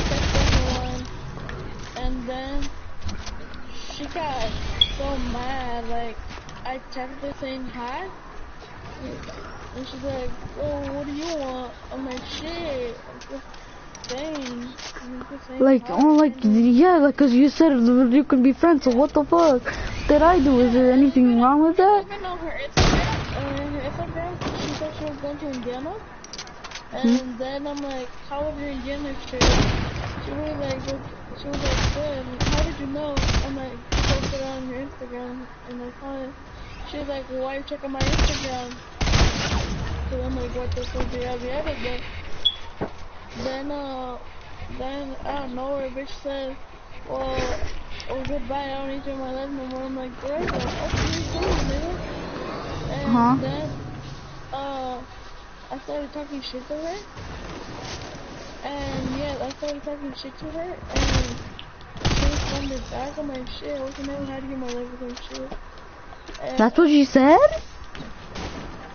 texted her one, and then she got so mad. Like I texted her saying hi, and she's like, "Oh, what do you want?" I'm like, "Shit, I'm just saying." Like, oh, like, yeah, like, cause you said you could be friends, so what the fuck did I do? Is there anything wrong with that? I know her Instagram, she said she was going to Indiana, and then I'm like, how was your Indiana trip? She was like, good. How did you know? I'm like, you posted it on your Instagram, and I saw it. She was like, well, why are you checking my Instagram? So I'm like, what the fuck do you have yet? But then out of nowhere, bitch said, well, oh goodbye, I don't need you in my life no more. I'm like, great, then okay, cool, nigga. And then I started talking shit to her. And yeah, I started talking shit to her, and she responded back. I'm like, shit, I wasn't never had to get my life with some shit. And that's what she said?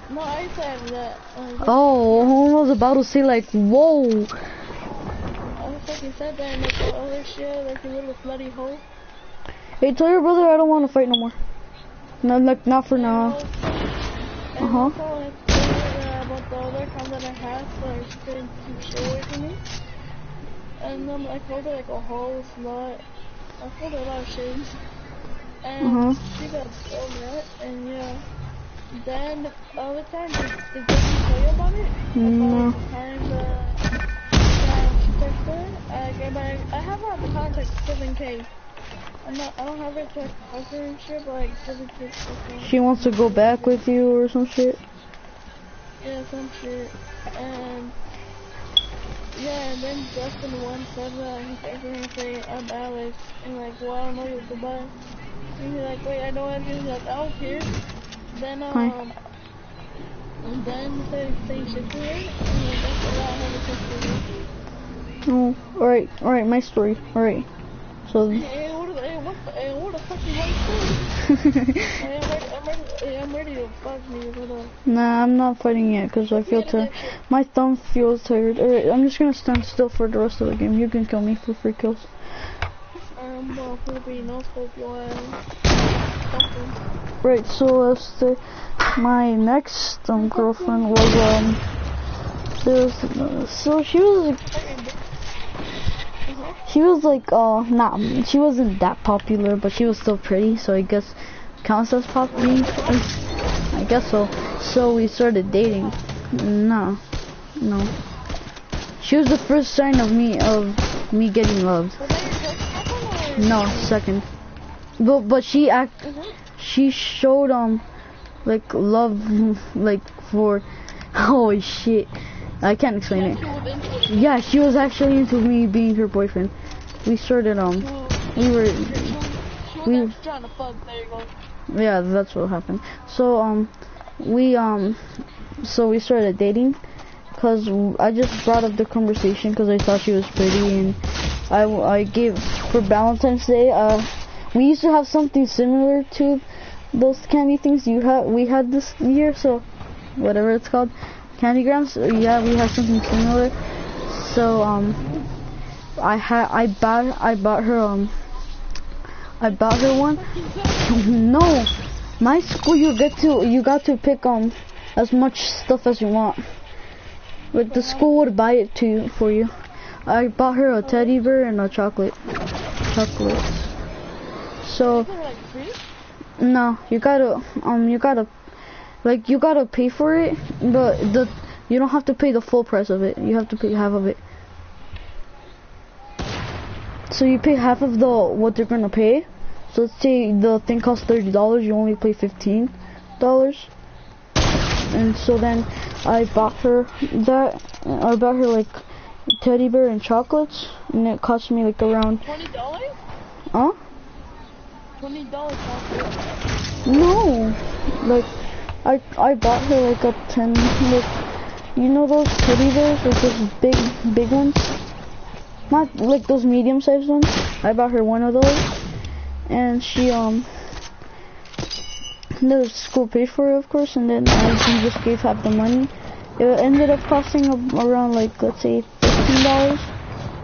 no, I said that. Oh, I was about to say like, whoa. I fucking said that, and like the other shit, like a little slutty hoe. Hey, tell your brother I don't want to fight no more. No, like, not for now. And also, I told her about the other account that I had, so like, she couldn't keep shit away from me. And then I called her like a hoe, slut. I called her a lot of shit. And she got so mad, and yeah. Then the other time, did you tell you about it? No. About the time that she texted her? I have her on the contact 7K. I don't have her to talk her and shit, but like 7K. She wants to go back with you or some shit? Yeah, some shit. And yeah, and then Justin once said that he texted her and say, I'm Alex. And like, well, I don't know you, goodbye. And he's like, wait, I know what he's like, I don't care. Then, and then he started saying shit to her, and like, that's a lot I have to text her. Oh, alright, my story, alright. So... Hey, what the fuck you want to do? I'm ready to fuck me, hold on. Nah, I'm not fighting yet, because I feel tired. My thumb feels tired. Alright, I'm just gonna stand still for the rest of the game. You can kill me for free kills. Right, so my next girlfriend was so she was like she wasn't that popular, but she was still pretty, so I guess counts as popular. I guess so. So we started dating. No. She was the first sign of me getting loved. No, second. But she showed like love, like for, oh shit, I can't explain it. Yeah, she was actually into me being her boyfriend. We started, we were, we, trying to fuck, there you go. yeah, that's what happened. So, so we started dating, cause I just brought up the conversation cause I thought she was pretty, and I gave, for Valentine's Day, we used to have something similar to those candy things we had this year, so, whatever it's called, candy grams, yeah, we had something similar, so, I bought her one. No, my school you got to pick as much stuff as you want. Like the school would buy it for you. I bought her a teddy bear and a chocolate. So no, you gotta pay for it, but you don't have to pay the full price of it. You have to pay half of it. So you pay half of what they're gonna pay. So let's say the thing costs $30, you only pay $15. And so then I bought her like teddy bear and chocolates, and it cost me like around $20? Huh? $20 chocolate? No, like I bought her like a 10, like, you know those teddy bears, like those big ones? Not like those medium-sized ones. I bought her one of those, and she the school paid for it, of course, and then I just gave half the money. It ended up costing around, like, let's say $15.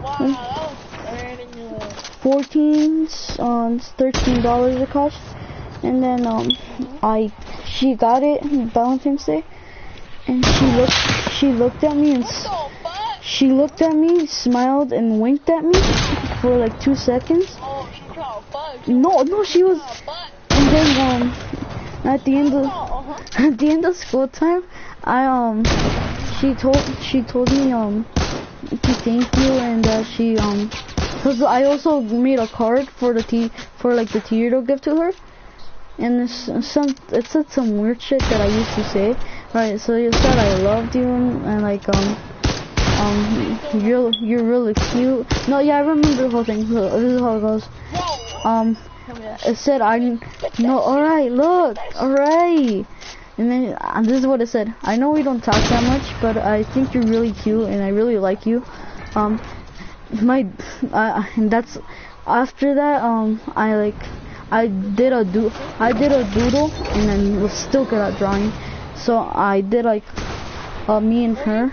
Wow, that was ridiculous. $13 it cost, and then she got it on Valentine's Day, and she looked at me and she looked at me, smiled, and winked at me for like 2 seconds. Oh, she trying to fuck. No, she was. And then at the end of school time, she told me to thank you, and she cause I also made a card for the teacher to give to her, and it said some weird shit that I used to say. Right, so it said I loved you, and like you're really cute. No, yeah, I remember the whole thing. So this is how it goes. It said alright, and then this is what it said. I know we don't talk that much, but I think you're really cute, and I really like you. And that's after that. I did a doodle, and then was still good at drawing. So I did like me and her.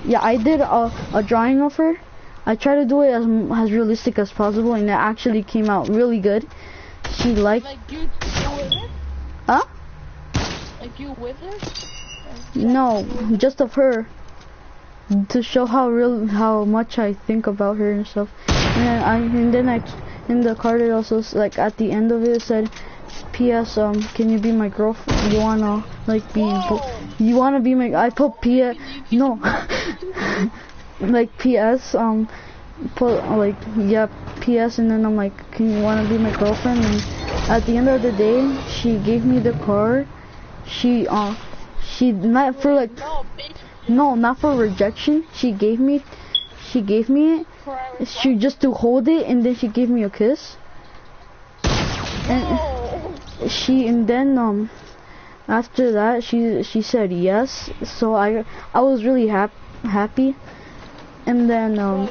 Yeah, I did a drawing of her. I tried to do it as realistic as possible, and it actually came out really good. She liked. Like you with her? Huh? Like you with her? No, just of her, to show how much I think about her and stuff. And then I in the card it also, like, at the end of it said, P.S. Can you be my girlfriend? You wanna be my? I put P.S. No, like P.S. Put like, yeah, P.S. and then I'm like, can you wanna be my girlfriend? And at the end of the day, she gave me the card. She not for like, no, not for rejection. She gave me it. She just to hold it, and then she gave me a kiss. And then after that she said yes, so I was really happy. And then all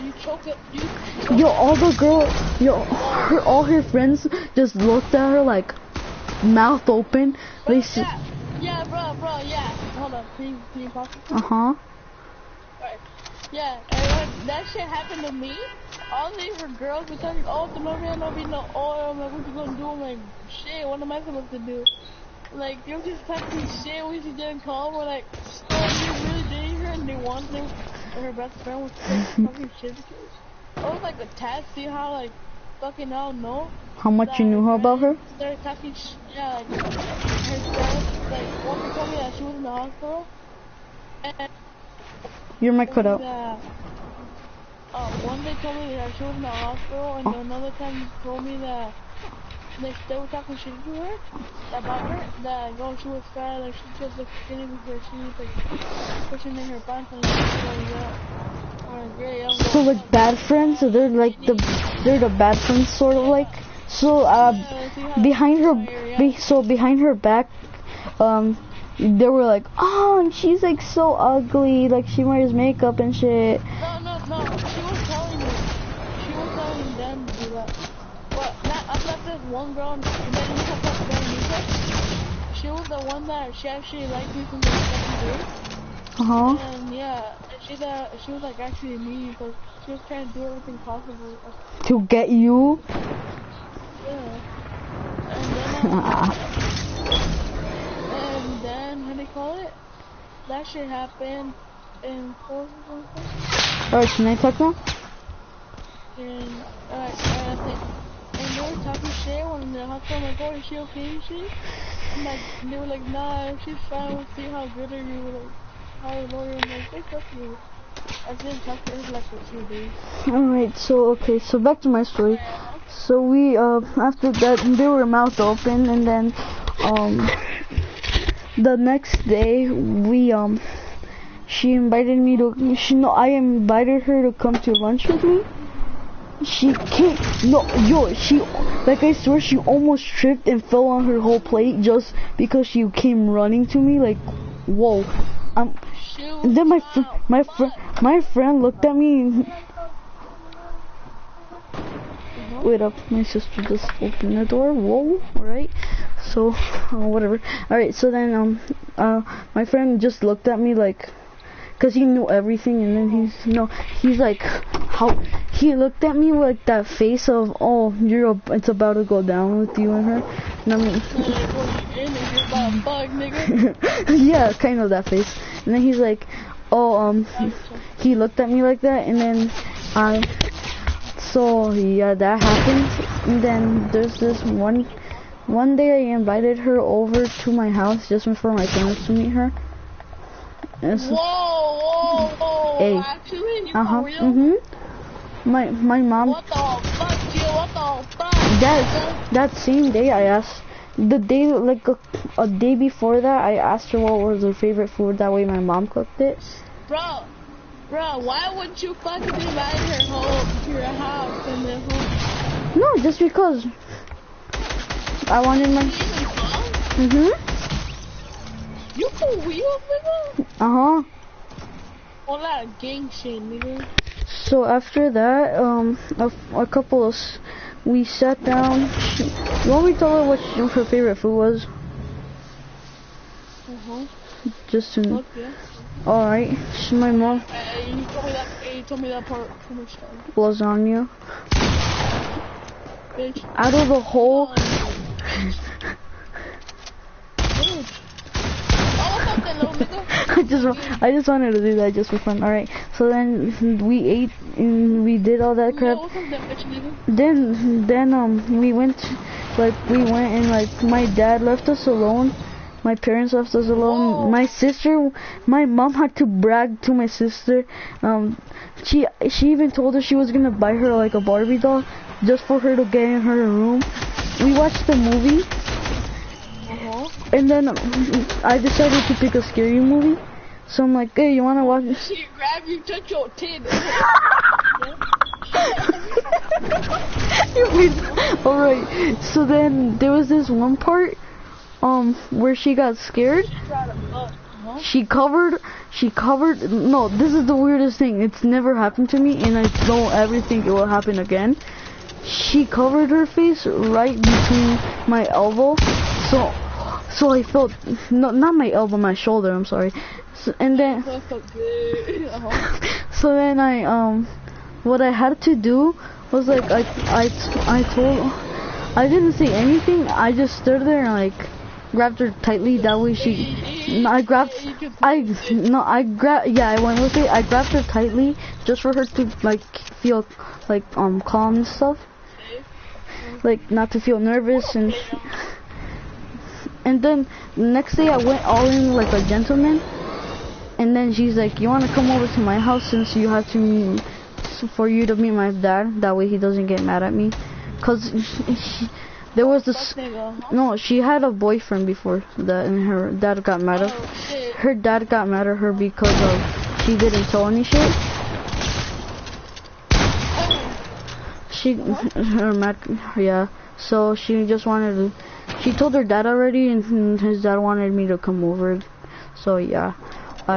her friends just looked at her like mouth open. They yeah, bro, yeah. Hold on, can you pause? Right. Yeah, and when that shit happened to me, all these were girls were telling me, oh, the man don't be no oil. I'm like, what you gonna do? I'm like, shit, what am I supposed to do? Like, they were just typing shit, we should get in call. We're like, oh, you really dating her? And they wanted her, and her best friend was fucking shit. It was like a test, see how, like, fucking I don't know. How much you knew about her? Started talking yeah, like, her friend, like, one girl told me that she was in the hospital. And your mic cut out. One day told me that she was in the hospital, and another time told me that they were talking shit to her about her, that she was fat, like she just looked skinny because she was like pushing in her pants and shit like that. So like bad friends, so they're like they're the bad friends sort of like. So behind her back, they were like, oh, she's like so ugly, like she wears makeup and shit. No. She was telling me. She was telling them to do that. But I met this one girl, and then you kept up makeup. She was the one that she actually liked me from the second day. And yeah, she was like actually mean because she was trying to do everything possible to get you. Yeah. And then how do you call it? That shit happened in 4 or something. Alright, can I talk now? And they were talking shit when the hospital, I'm like, oh, is she okay and shit? I'm like, and they were like, nah, she's fine, we'll see how good are you, like, how are you? I'm like, they fuck you. I didn't talk to her for like a few days. Alright, so back to my story. So we, after that, they were mouth open, and then, the next day, she invited me to, I invited her to come to lunch with me. She came, like I swear she almost tripped and fell on her whole plate just because she came running to me, like, whoa. And then my friend looked at me. Wait up, my sister just opened the door. Whoa, alright. So, whatever. Alright, so then, my friend just looked at me like, cause he knew everything, and then he's like, he looked at me with that face of, oh, it's about to go down with you and her. And I'm like, yeah, kind of that face. And then he's like, oh, he looked at me like that, and then so yeah, that happened. And then there's this one day I invited her over to my house just for my parents to meet her. Whoa! Hey. Actually, real? My mom. What the fuck, dude? What the fuck? That same day I asked, the day like a day before that, I asked her what was her favorite food. That way my mom cooked it. Bro, why would you fucking invite her home to your house and then home? No, just because I wanted my. You for real, nigga? All that gang shit, nigga. So after that, a couple of we sat down. You want me to tell her what her favorite food was? Just to. Okay. Alright, my mom. You told me that part too much time. Lasagna. Bitch. Out of the whole. I just wanted to do that just for fun. Alright, so then we ate and we did all that crap. Then we went and like my dad left us alone. My parents left us alone. Whoa. My mom had to brag to my sister. She even told her she was gonna buy her like a Barbie doll just for her to get in her room. We watched the movie. And then I decided to pick a scary movie. So I'm like, hey, you wanna watch? She grabbed you, took your titty. Alright, so then there was this one part where she got scared. She covered, no, this is the weirdest thing. It's never happened to me, and I don't ever think it will happen again. She covered her face right between my elbow, so I felt, no, not my elbow, my shoulder, I'm sorry. So, and then, so then what I had to do was like, I didn't say anything, I just stood there and like, grabbed her tightly, that way I went with it, I grabbed her tightly, just for her to like, feel like, calm and stuff. Like, not to feel nervous, and then the next day I went all in like a gentleman, and then she's like, you want to come over to my house since you have to meet, for you to meet my dad, that way he doesn't get mad at me, cause There was this. Fuck nigga, huh? No, she had a boyfriend before that, and her dad got mad at. Oh, shit. Her dad got mad at her because of she didn't tell any shit. Her mad, yeah. So she just wanted to. She told her dad already, and his dad wanted me to come over. So yeah,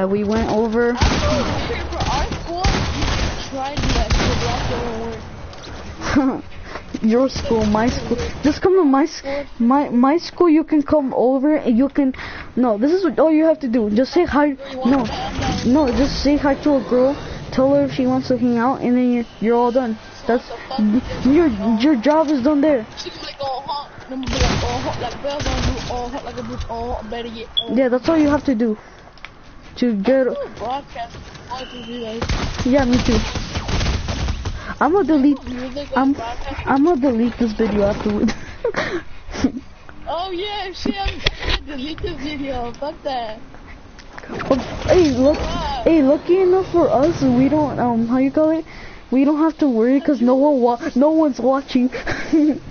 we went over. For our school, you tried that to block the work. Your school, my school. Just come to my school. You can come over and you can. No, this is what all you have to do. Just say hi. No, just say hi to a girl. Tell her if she wants to hang out, and then you're all done. That's your job is done there. She's like, oh, hot. Then be like, oh, hot like bells on you, oh, hot like a bitch, oh, better yet. Oh. Yeah, that's all you have to do. To get. Broadcast. Yeah, me too. I'm gonna delete. I'm gonna delete this video afterwards. Oh yeah, shit! I'm gonna delete this video. Fuck that. Hey, look. Hey, lucky enough for us, we don't. How you call it? We don't have to worry because no one's watching. Wait,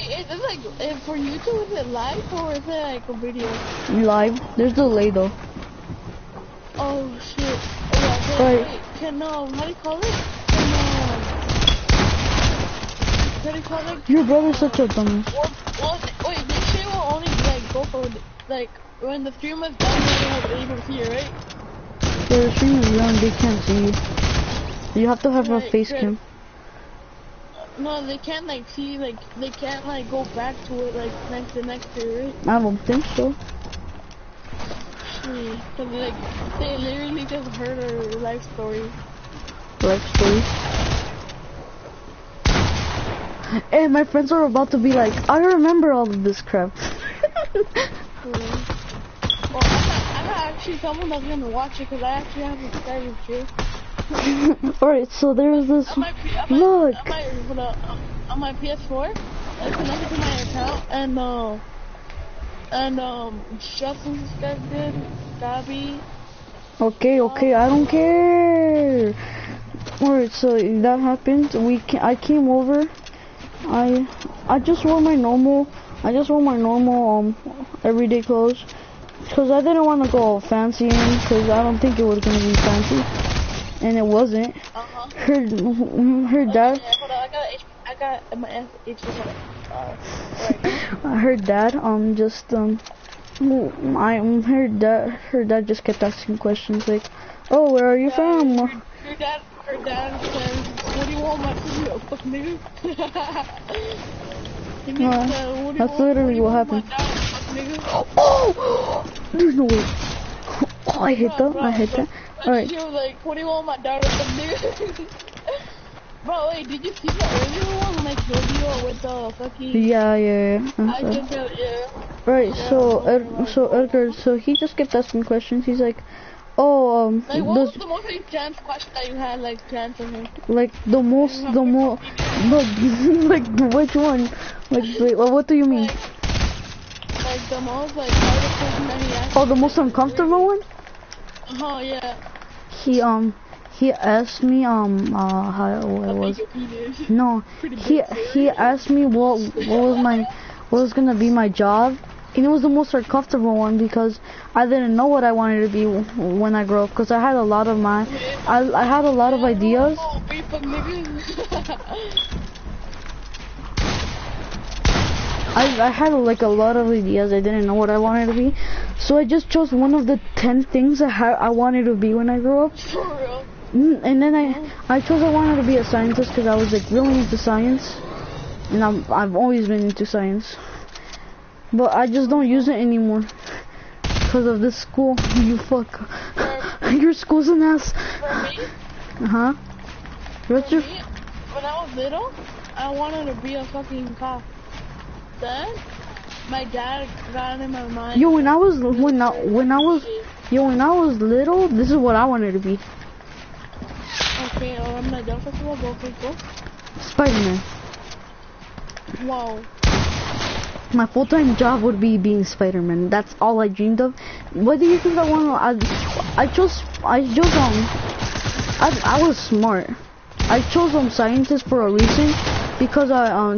is it like for YouTube? Is it live or is it like a video? Live. There's delay though. Oh shit! Oh, yeah, right. Wait, can how do you call it? What do you call it? Your brother's such a dummy. Wait, this shit will only like go for like when the stream is done, they will able to see it, right? Yeah, the stream is done. They can't see you. You have to have a face cam. No, they can't like see like they can't like go back to it like next to right? I don't think so. Cause like they literally just heard her life story. Life story. And my friends are about to be like, I remember all of this crap. Well, I'm not actually someone that's gonna watch it because I actually have a subscriber too. Alright, so there's this. Look! On my PS4, it's connected to my account, and Justin subscribed, Gabby. Okay, I don't care. Alright, so that happened. I came over. I just wore my normal. Everyday clothes, cause I didn't want to go all fancy in, cause I don't think it was gonna be fancy. And it wasn't. Her dad. I got my HP. Her dad her dad just kept asking questions like, oh, where are you from? Her dad says, what do you want my video? Fuck nigga. That's literally what happened. Oh, there's no way. Oh, I hit that. Alright. She was like, what do you want my daughter to do? Bro, wait, did you see the earlier one when I killed you with the fucking... Yeah. I just killed, yeah. Right, so Edgar, so he just kept asking questions. He's like, oh, like, what was the most intense question that you had, like, to answer him? Like, no, like, which one? Like, wait, what do you mean? Like the most, like, hardest question that he asked. Oh, the most uncomfortable one? Oh, yeah. He asked me, he asked me what was gonna be my job, and it was the most uncomfortable one because I didn't know what I wanted to be when I grow up, because I had a lot of I had a lot of ideas. I had like a lot of ideas. I didn't know what I wanted to be, so I just chose one of the 10 things I wanted to be when I grew up. For real? And then I chose I wanted to be a scientist because I was like really into science, and I've always been into science, but I just don't use it anymore because of this school. You fuck. Your school's an ass. For me? What's your? When I was little, I wanted to be a fucking cop. Then my dad got in my mind. When I was little, this is what I wanted to be. Okay, I'm not done. First of all, go. Spider-Man. Wow. My full-time job would be being Spider-Man. That's all I dreamed of. What do you think I want? I was smart. I chose scientist for a reason, because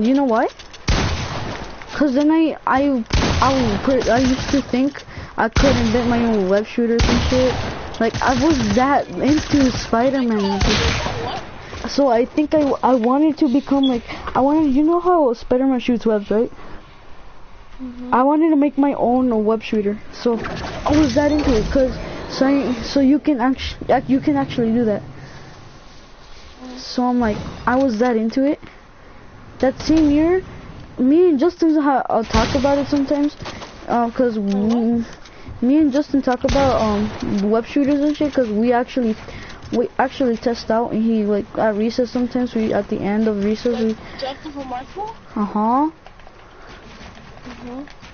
you know why? Cause then I used to think I could invent my own web shooters and shit. Like I was that into Spider-Man. So I think I wanted to become like, you know how Spider-Man shoots webs, right? I wanted to make my own web shooter. So I was that into it, cause so you can actually do that. So I'm like, I was that into it. That same year, me and Justin talk about it sometimes, cause me and Justin talk about web shooters and shit, cause we actually test out, and he like at recess sometimes at the end of recess we. Justin from my school?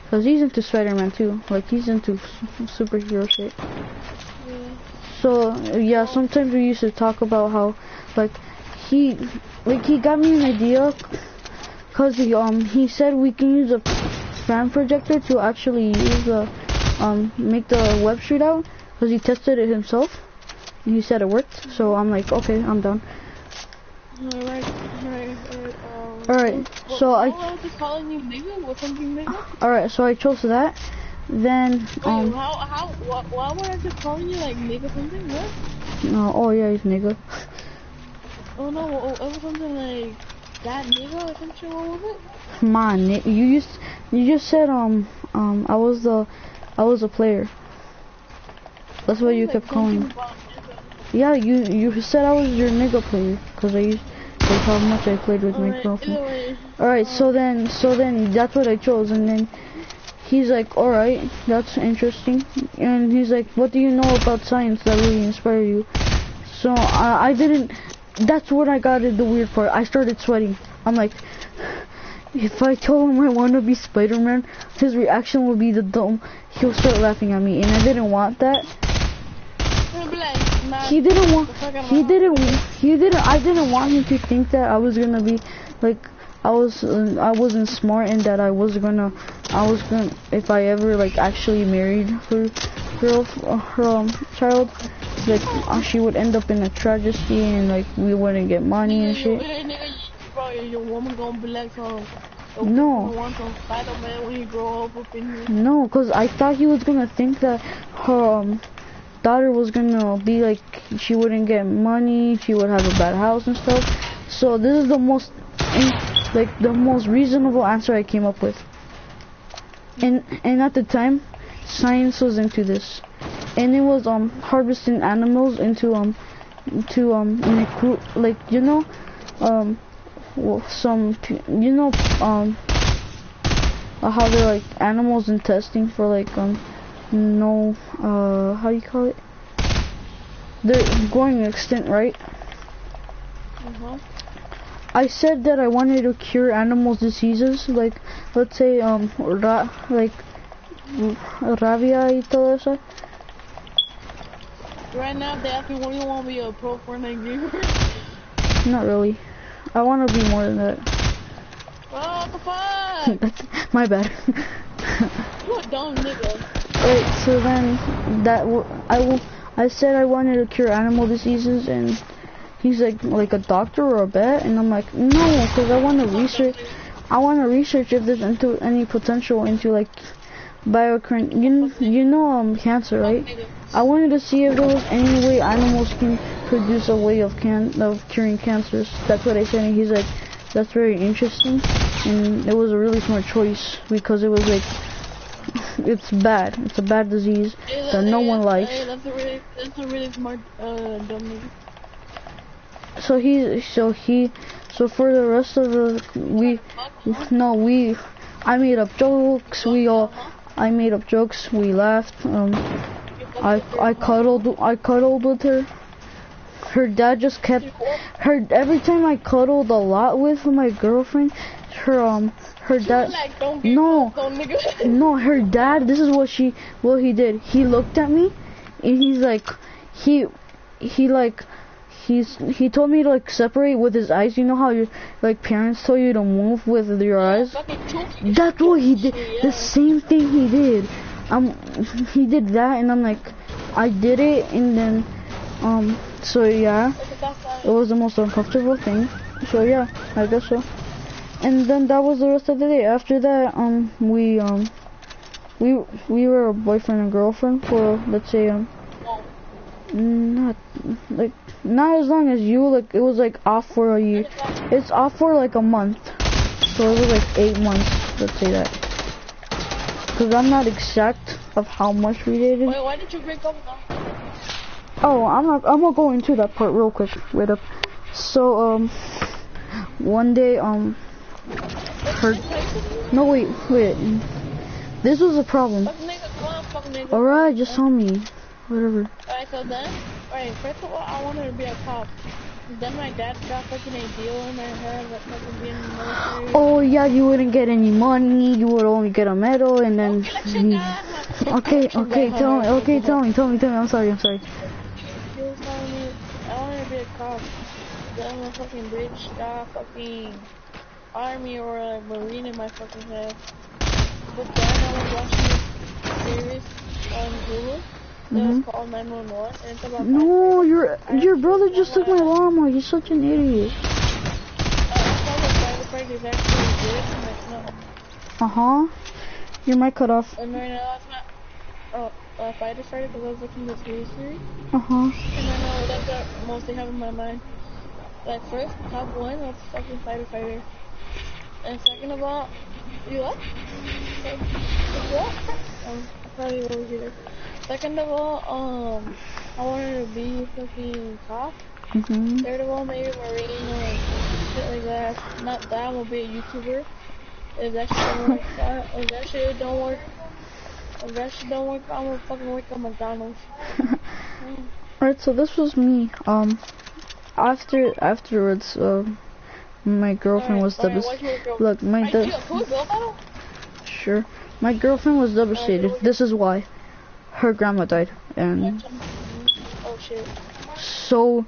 Cause he's into Spider-Man too, like he's into superhero shit. Yeah. So yeah, sometimes we used to talk about how like he got me an idea, cause he said we can use a fan projector to actually use make the web shootout, cause he tested it himself and he said it worked. So I'm like, okay, I'm done. Alright, so I was just calling you nigga or something nigga? Alright, so I chose that. Then why would I just calling you like nigga something? What? No, oh yeah, he's nigga. Oh no, it was something like that nigga or some shit. What was it? Come on, you just said I was a player. That's what you kept calling. Yeah, you said I was your nigga player, cause I used like how much I played with my girlfriend. Alright, so then that's what I chose, and then he's like, alright, that's interesting, and he's like, what do you know about science that really inspired you? So I didn't. That's when I got the weird part. I started sweating. I'm like, if I told him I want to be Spider-Man, his reaction would be the dumb. He'll start laughing at me, and I didn't want that. I didn't want him to think that I was gonna be like I wasn't smart, and that I was gonna if I ever like actually married her child, like she would end up in a tragedy, and like we wouldn't get money and shit. Your woman gonna be like, no, Spider-Man when you grow up in here. No, cause I thought he was gonna think that her daughter was gonna be like, she wouldn't get money, she would have a bad house and stuff. So this is the most reasonable answer I came up with. And at the time, science was into this, and it was harvesting animals into like, you know, how they're like animals in testing for like how do you call it? They're going extinct, right? I said that I wanted to cure animals' diseases, like let's say rabia y todo eso. Right now they ask me, when you want to be a pro Fortnite gamer? Not really. I want to be more than that. What the fuck? My bad. You a dumb nigga. Alright, so then I said I wanted to cure animal diseases, and he's like a doctor or a vet, and I'm like, no, because I want to research if there's into any potential into like cancer, right? I wanted to see if there was any way animals can produce a way of curing cancers. That's what I said, and he's like, that's very interesting, and it was a really smart choice, because it was like, it's bad. It's a bad disease that no one likes. That's a really smart dumb nigga. So for the rest of the I made up jokes. I made up jokes. We laughed. I cuddled with her. Her dad just kept every time I cuddled a lot with my girlfriend. Her dad, no, her dad, this is what he did. He looked at me, and he's like, he told me to like separate with his eyes. You know how your like parents told you to move with your eyes? That's what he did. The same thing he did. He did that, and I'm like, I did it, and then so yeah, it was the most uncomfortable thing. So yeah, I guess so. and then that was the rest of the day. After that, we were a boyfriend and girlfriend for, let's say, not as long as you, like, it was like off for a year. It's off for like a month, so it was like 8 months, let's say that. Cause I'm not exact of how much we dated. Wait, why did you break up with her? Oh, I'm gonna go into that part real quick. Wait up. So one day no, wait. This was a problem. Fuck nigga, come on, fuck nigga. Alright, just tell me. Whatever. Alright, so then, first of all, I wanted to be a cop. Then my dad got fucking a deal in my head, like fucking being in the military. Oh yeah, you wouldn't get any money, you would only get a medal, and then... Okay, tell me, I'm sorry. He was telling me, I wanted to be a cop. Then I'm a fucking bitch, got fucking army or a marine in my fucking head. But then I was watching this series on Hulu. It was called 911, and it's about... No, your brother just took my llama. He's such an idiot. I thought the firefighter is actually good, and it's not. Your mic cut off. And right now, it's not... fighter because I was looking at this series. Uh-huh. And I know that's what I mostly have in my mind. Like, first, top one, that's fucking fighter. And second of all... You what? What? Probably over here. Second of all, I wanted to be a fucking cop. Third of all, maybe marine or shit like that. Not that, I'm gonna be a YouTuber. If that shit don't work, I'm gonna fucking work at McDonald's. Alright, so this was me. Afterwards, my girlfriend was devastated. Look, Sure. My girlfriend was devastated. This is why. Her grandma died, and oh shit. So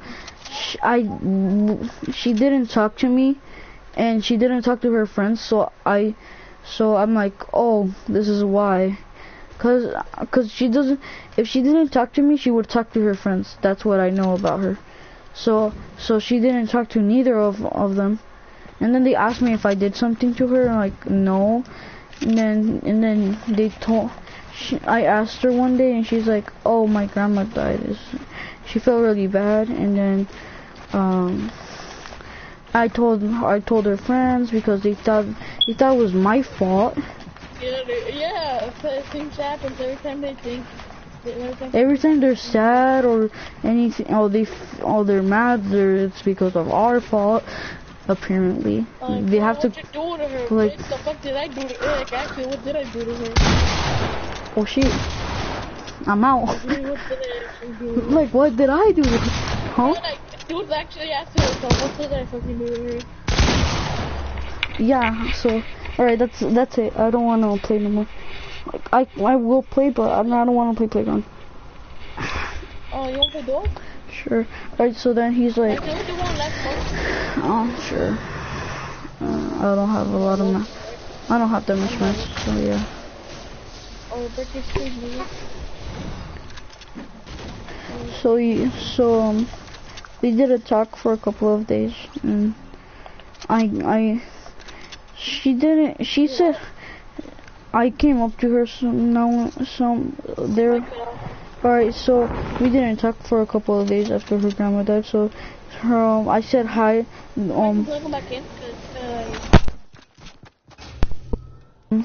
she didn't talk to me, and she didn't talk to her friends. So I'm like, oh, this is why, cause she doesn't. If she didn't talk to me, she would talk to her friends. That's what I know about her. So she didn't talk to neither of them, and then they asked me if I did something to her. I'm like, no, and then they told. I asked her one day, and she's like, "Oh, my grandma died." She felt really bad, and then I told her friends because they thought it was my fault. Yeah, things happen every time they think. Every time they're sad or anything, they're mad. It's because of our fault. Apparently, they have to. What you do to her? Like, what the fuck did I do to her? Like, actually, what did I do to her? Oh shit! I'm out. What did I actually do to her? Like, what did I do? Huh? Dude actually asked her, so what did I fucking do to her? Yeah. So, alright, that's it. I don't want to play no more. Like, I will play, but I don't want to play Playground. Oh, you want to play Duel? Sure. Alright, so then he's like, oh, sure. I don't have a lot of math. I don't have that much math, so yeah. Oh, the birthday stream, nigga. So we did a talk for a couple of days, and she said, I came up to her, alright, so we didn't talk for a couple of days after her grandma died, so I said hi,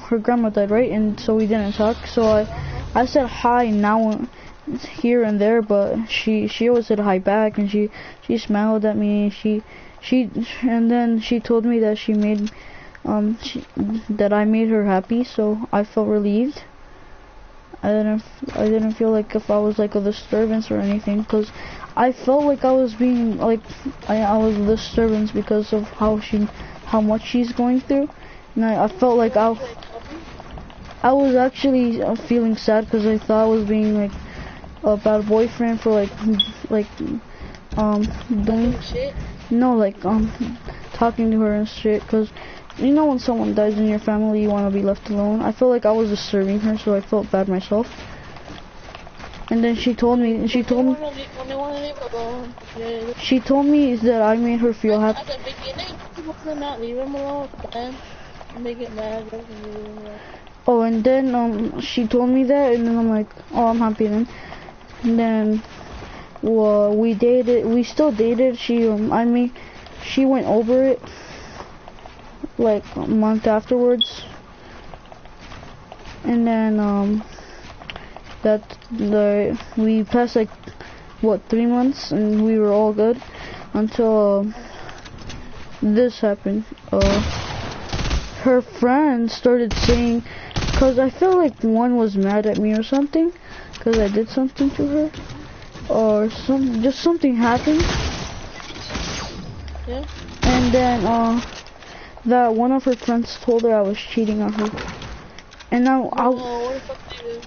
her grandma died, right, and so we didn't talk, so I said hi now, here and there, but she always said hi back, and she smiled at me, and then she told me that that I made her happy, so I felt relieved. I didn't feel like if I was like a disturbance or anything, because I felt like I was being like I was a disturbance because of how much she's going through, and I felt like I was actually feeling sad because I thought I was being like a bad boyfriend for doing shit. No, like talking to her and shit, because you know when someone dies in your family, you want to be left alone. I felt like I was disturbing her, so I felt bad myself. And then she told me is that I made her feel happy. supposed to not leave him alone then? And they get mad. Oh, and then she told me that, and then I'm like, oh, I'm happy then. And then, well, we dated. We still dated. She went over it like a month afterwards, and then we passed like what 3 months, and we were all good until this happened. Her friend started saying, cause I feel like one was mad at me or something, cause I did something to her, or just something happened. Yeah. And then that one of her friends told her I was cheating on her, and now what the fuck did you do?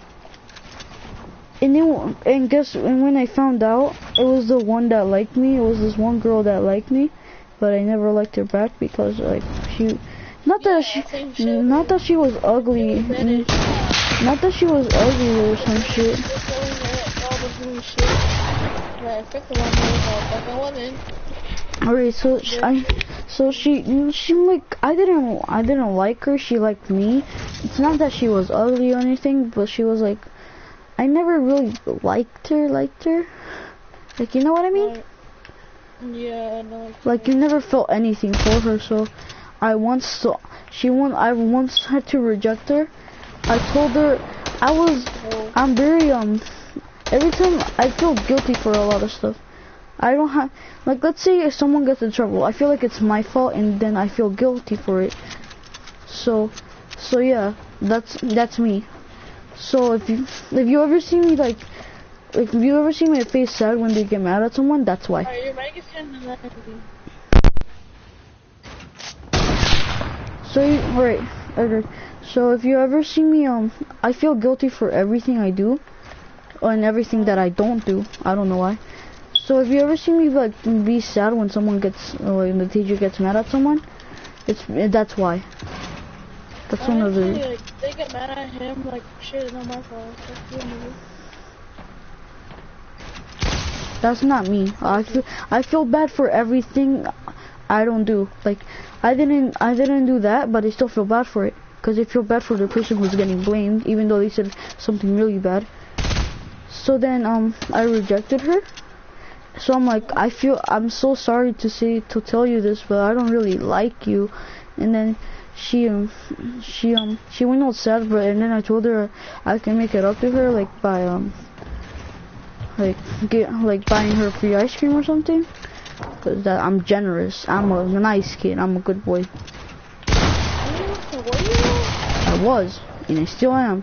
and when I found out, it was the one that liked me. It was this one girl that liked me, but I never liked her back because like not that she was ugly, not that she was ugly or some shit. Alright, so she like I didn't like her. She liked me. It's not that she was ugly or anything, but she was like, I never really liked her. Like, you know what I mean? Yeah, no. Like, you never felt anything for her, so I once had to reject her. I told her I'm very every time I feel guilty for a lot of stuff. I don't have, like, let's say if someone gets in trouble, I feel like it's my fault, and then I feel guilty for it. So yeah, that's me. So if you ever see me like, if you ever see my face sad when they get mad at someone, that's why. Alright, your mic is kind of loud. Alright, okay. So if you ever see me, I feel guilty for everything I do, and everything that I don't do. I don't know why. So if you ever see me like be sad when someone gets, when the teacher gets mad at someone, that's why. That's one of the. Like, they get mad at him, like, shit, it's not my fault. That's not me. I feel bad for everything I don't do. Like, I didn't do that, but I still feel bad for it. Cause I feel bad for the person who's getting blamed, even though they said something really bad. So then I rejected her. So I'm like, I'm so sorry to tell you this, but I don't really like you. And then she went all sad, and then I told her I can make it up to her, like by buying her free ice cream or something. Cause I'm generous. I'm a nice kid. I'm a good boy. I was, and I still am.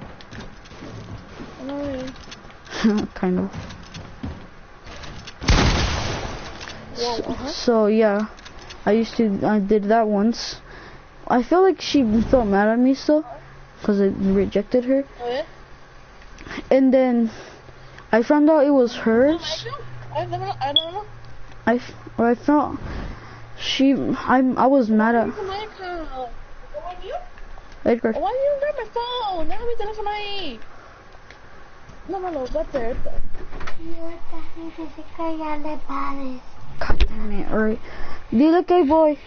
Kind of. So yeah, I did that once. I feel like she felt mad at me still, cause I rejected her. Oh, yeah? And then I found out it was hers. I don't know. I was mad at Edgar. Why do you grab my phone? Déjame mi teléfono ahí. No, vete. God damn it, alright. Dile que boy.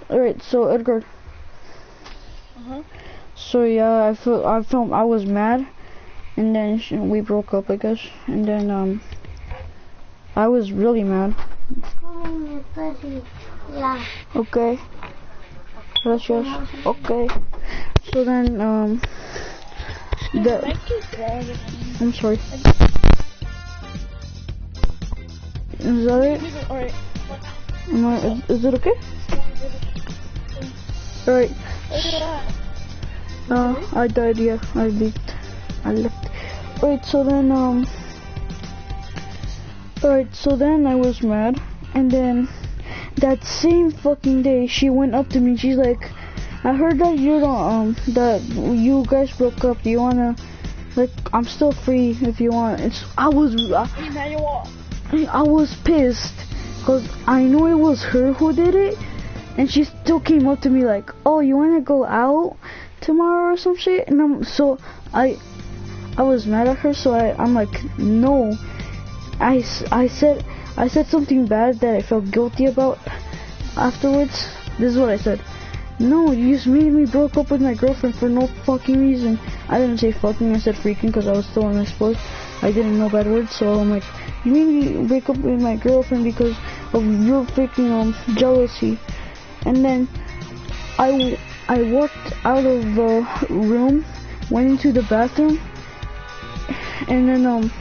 Alright, so Edgar. So yeah, I felt I was mad, and then we broke up, I guess, and then I was really mad. Okay. Gracias. Okay. So then I'm sorry. Is that it? Alright. Is it okay? Alright. I died, yeah. I left. Alright, so then I was mad, and then that same fucking day she went up to me, she's like, I heard that that you guys broke up. Do you wanna, like, I'm still free if you want. I was pissed, cause I know it was her who did it, and she still came up to me like, oh, you wanna go out tomorrow or some shit? And I was mad at her, so I'm like, no. I said I said something bad that I felt guilty about afterwards. This is what I said. No, you just made me broke up with my girlfriend for no fucking reason. I didn't say fucking, I said freaking because I was still unexposed. I didn't know bad words, so I'm like, you made me break up with my girlfriend because of your freaking jealousy. And then I walked out of the room, went into the bathroom, and then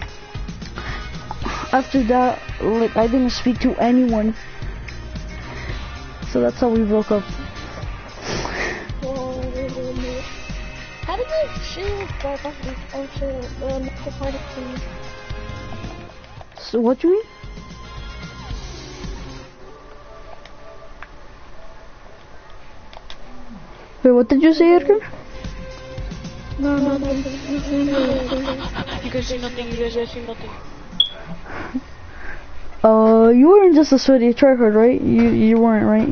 after that, like, I didn't speak to anyone. So that's how we broke up. How did you share the party team? So what do you mean? Wait, what did you say, Edgar? No. You guys see nothing, you guys see nothing. You weren't just a sweaty tryhard, right? You weren't, right?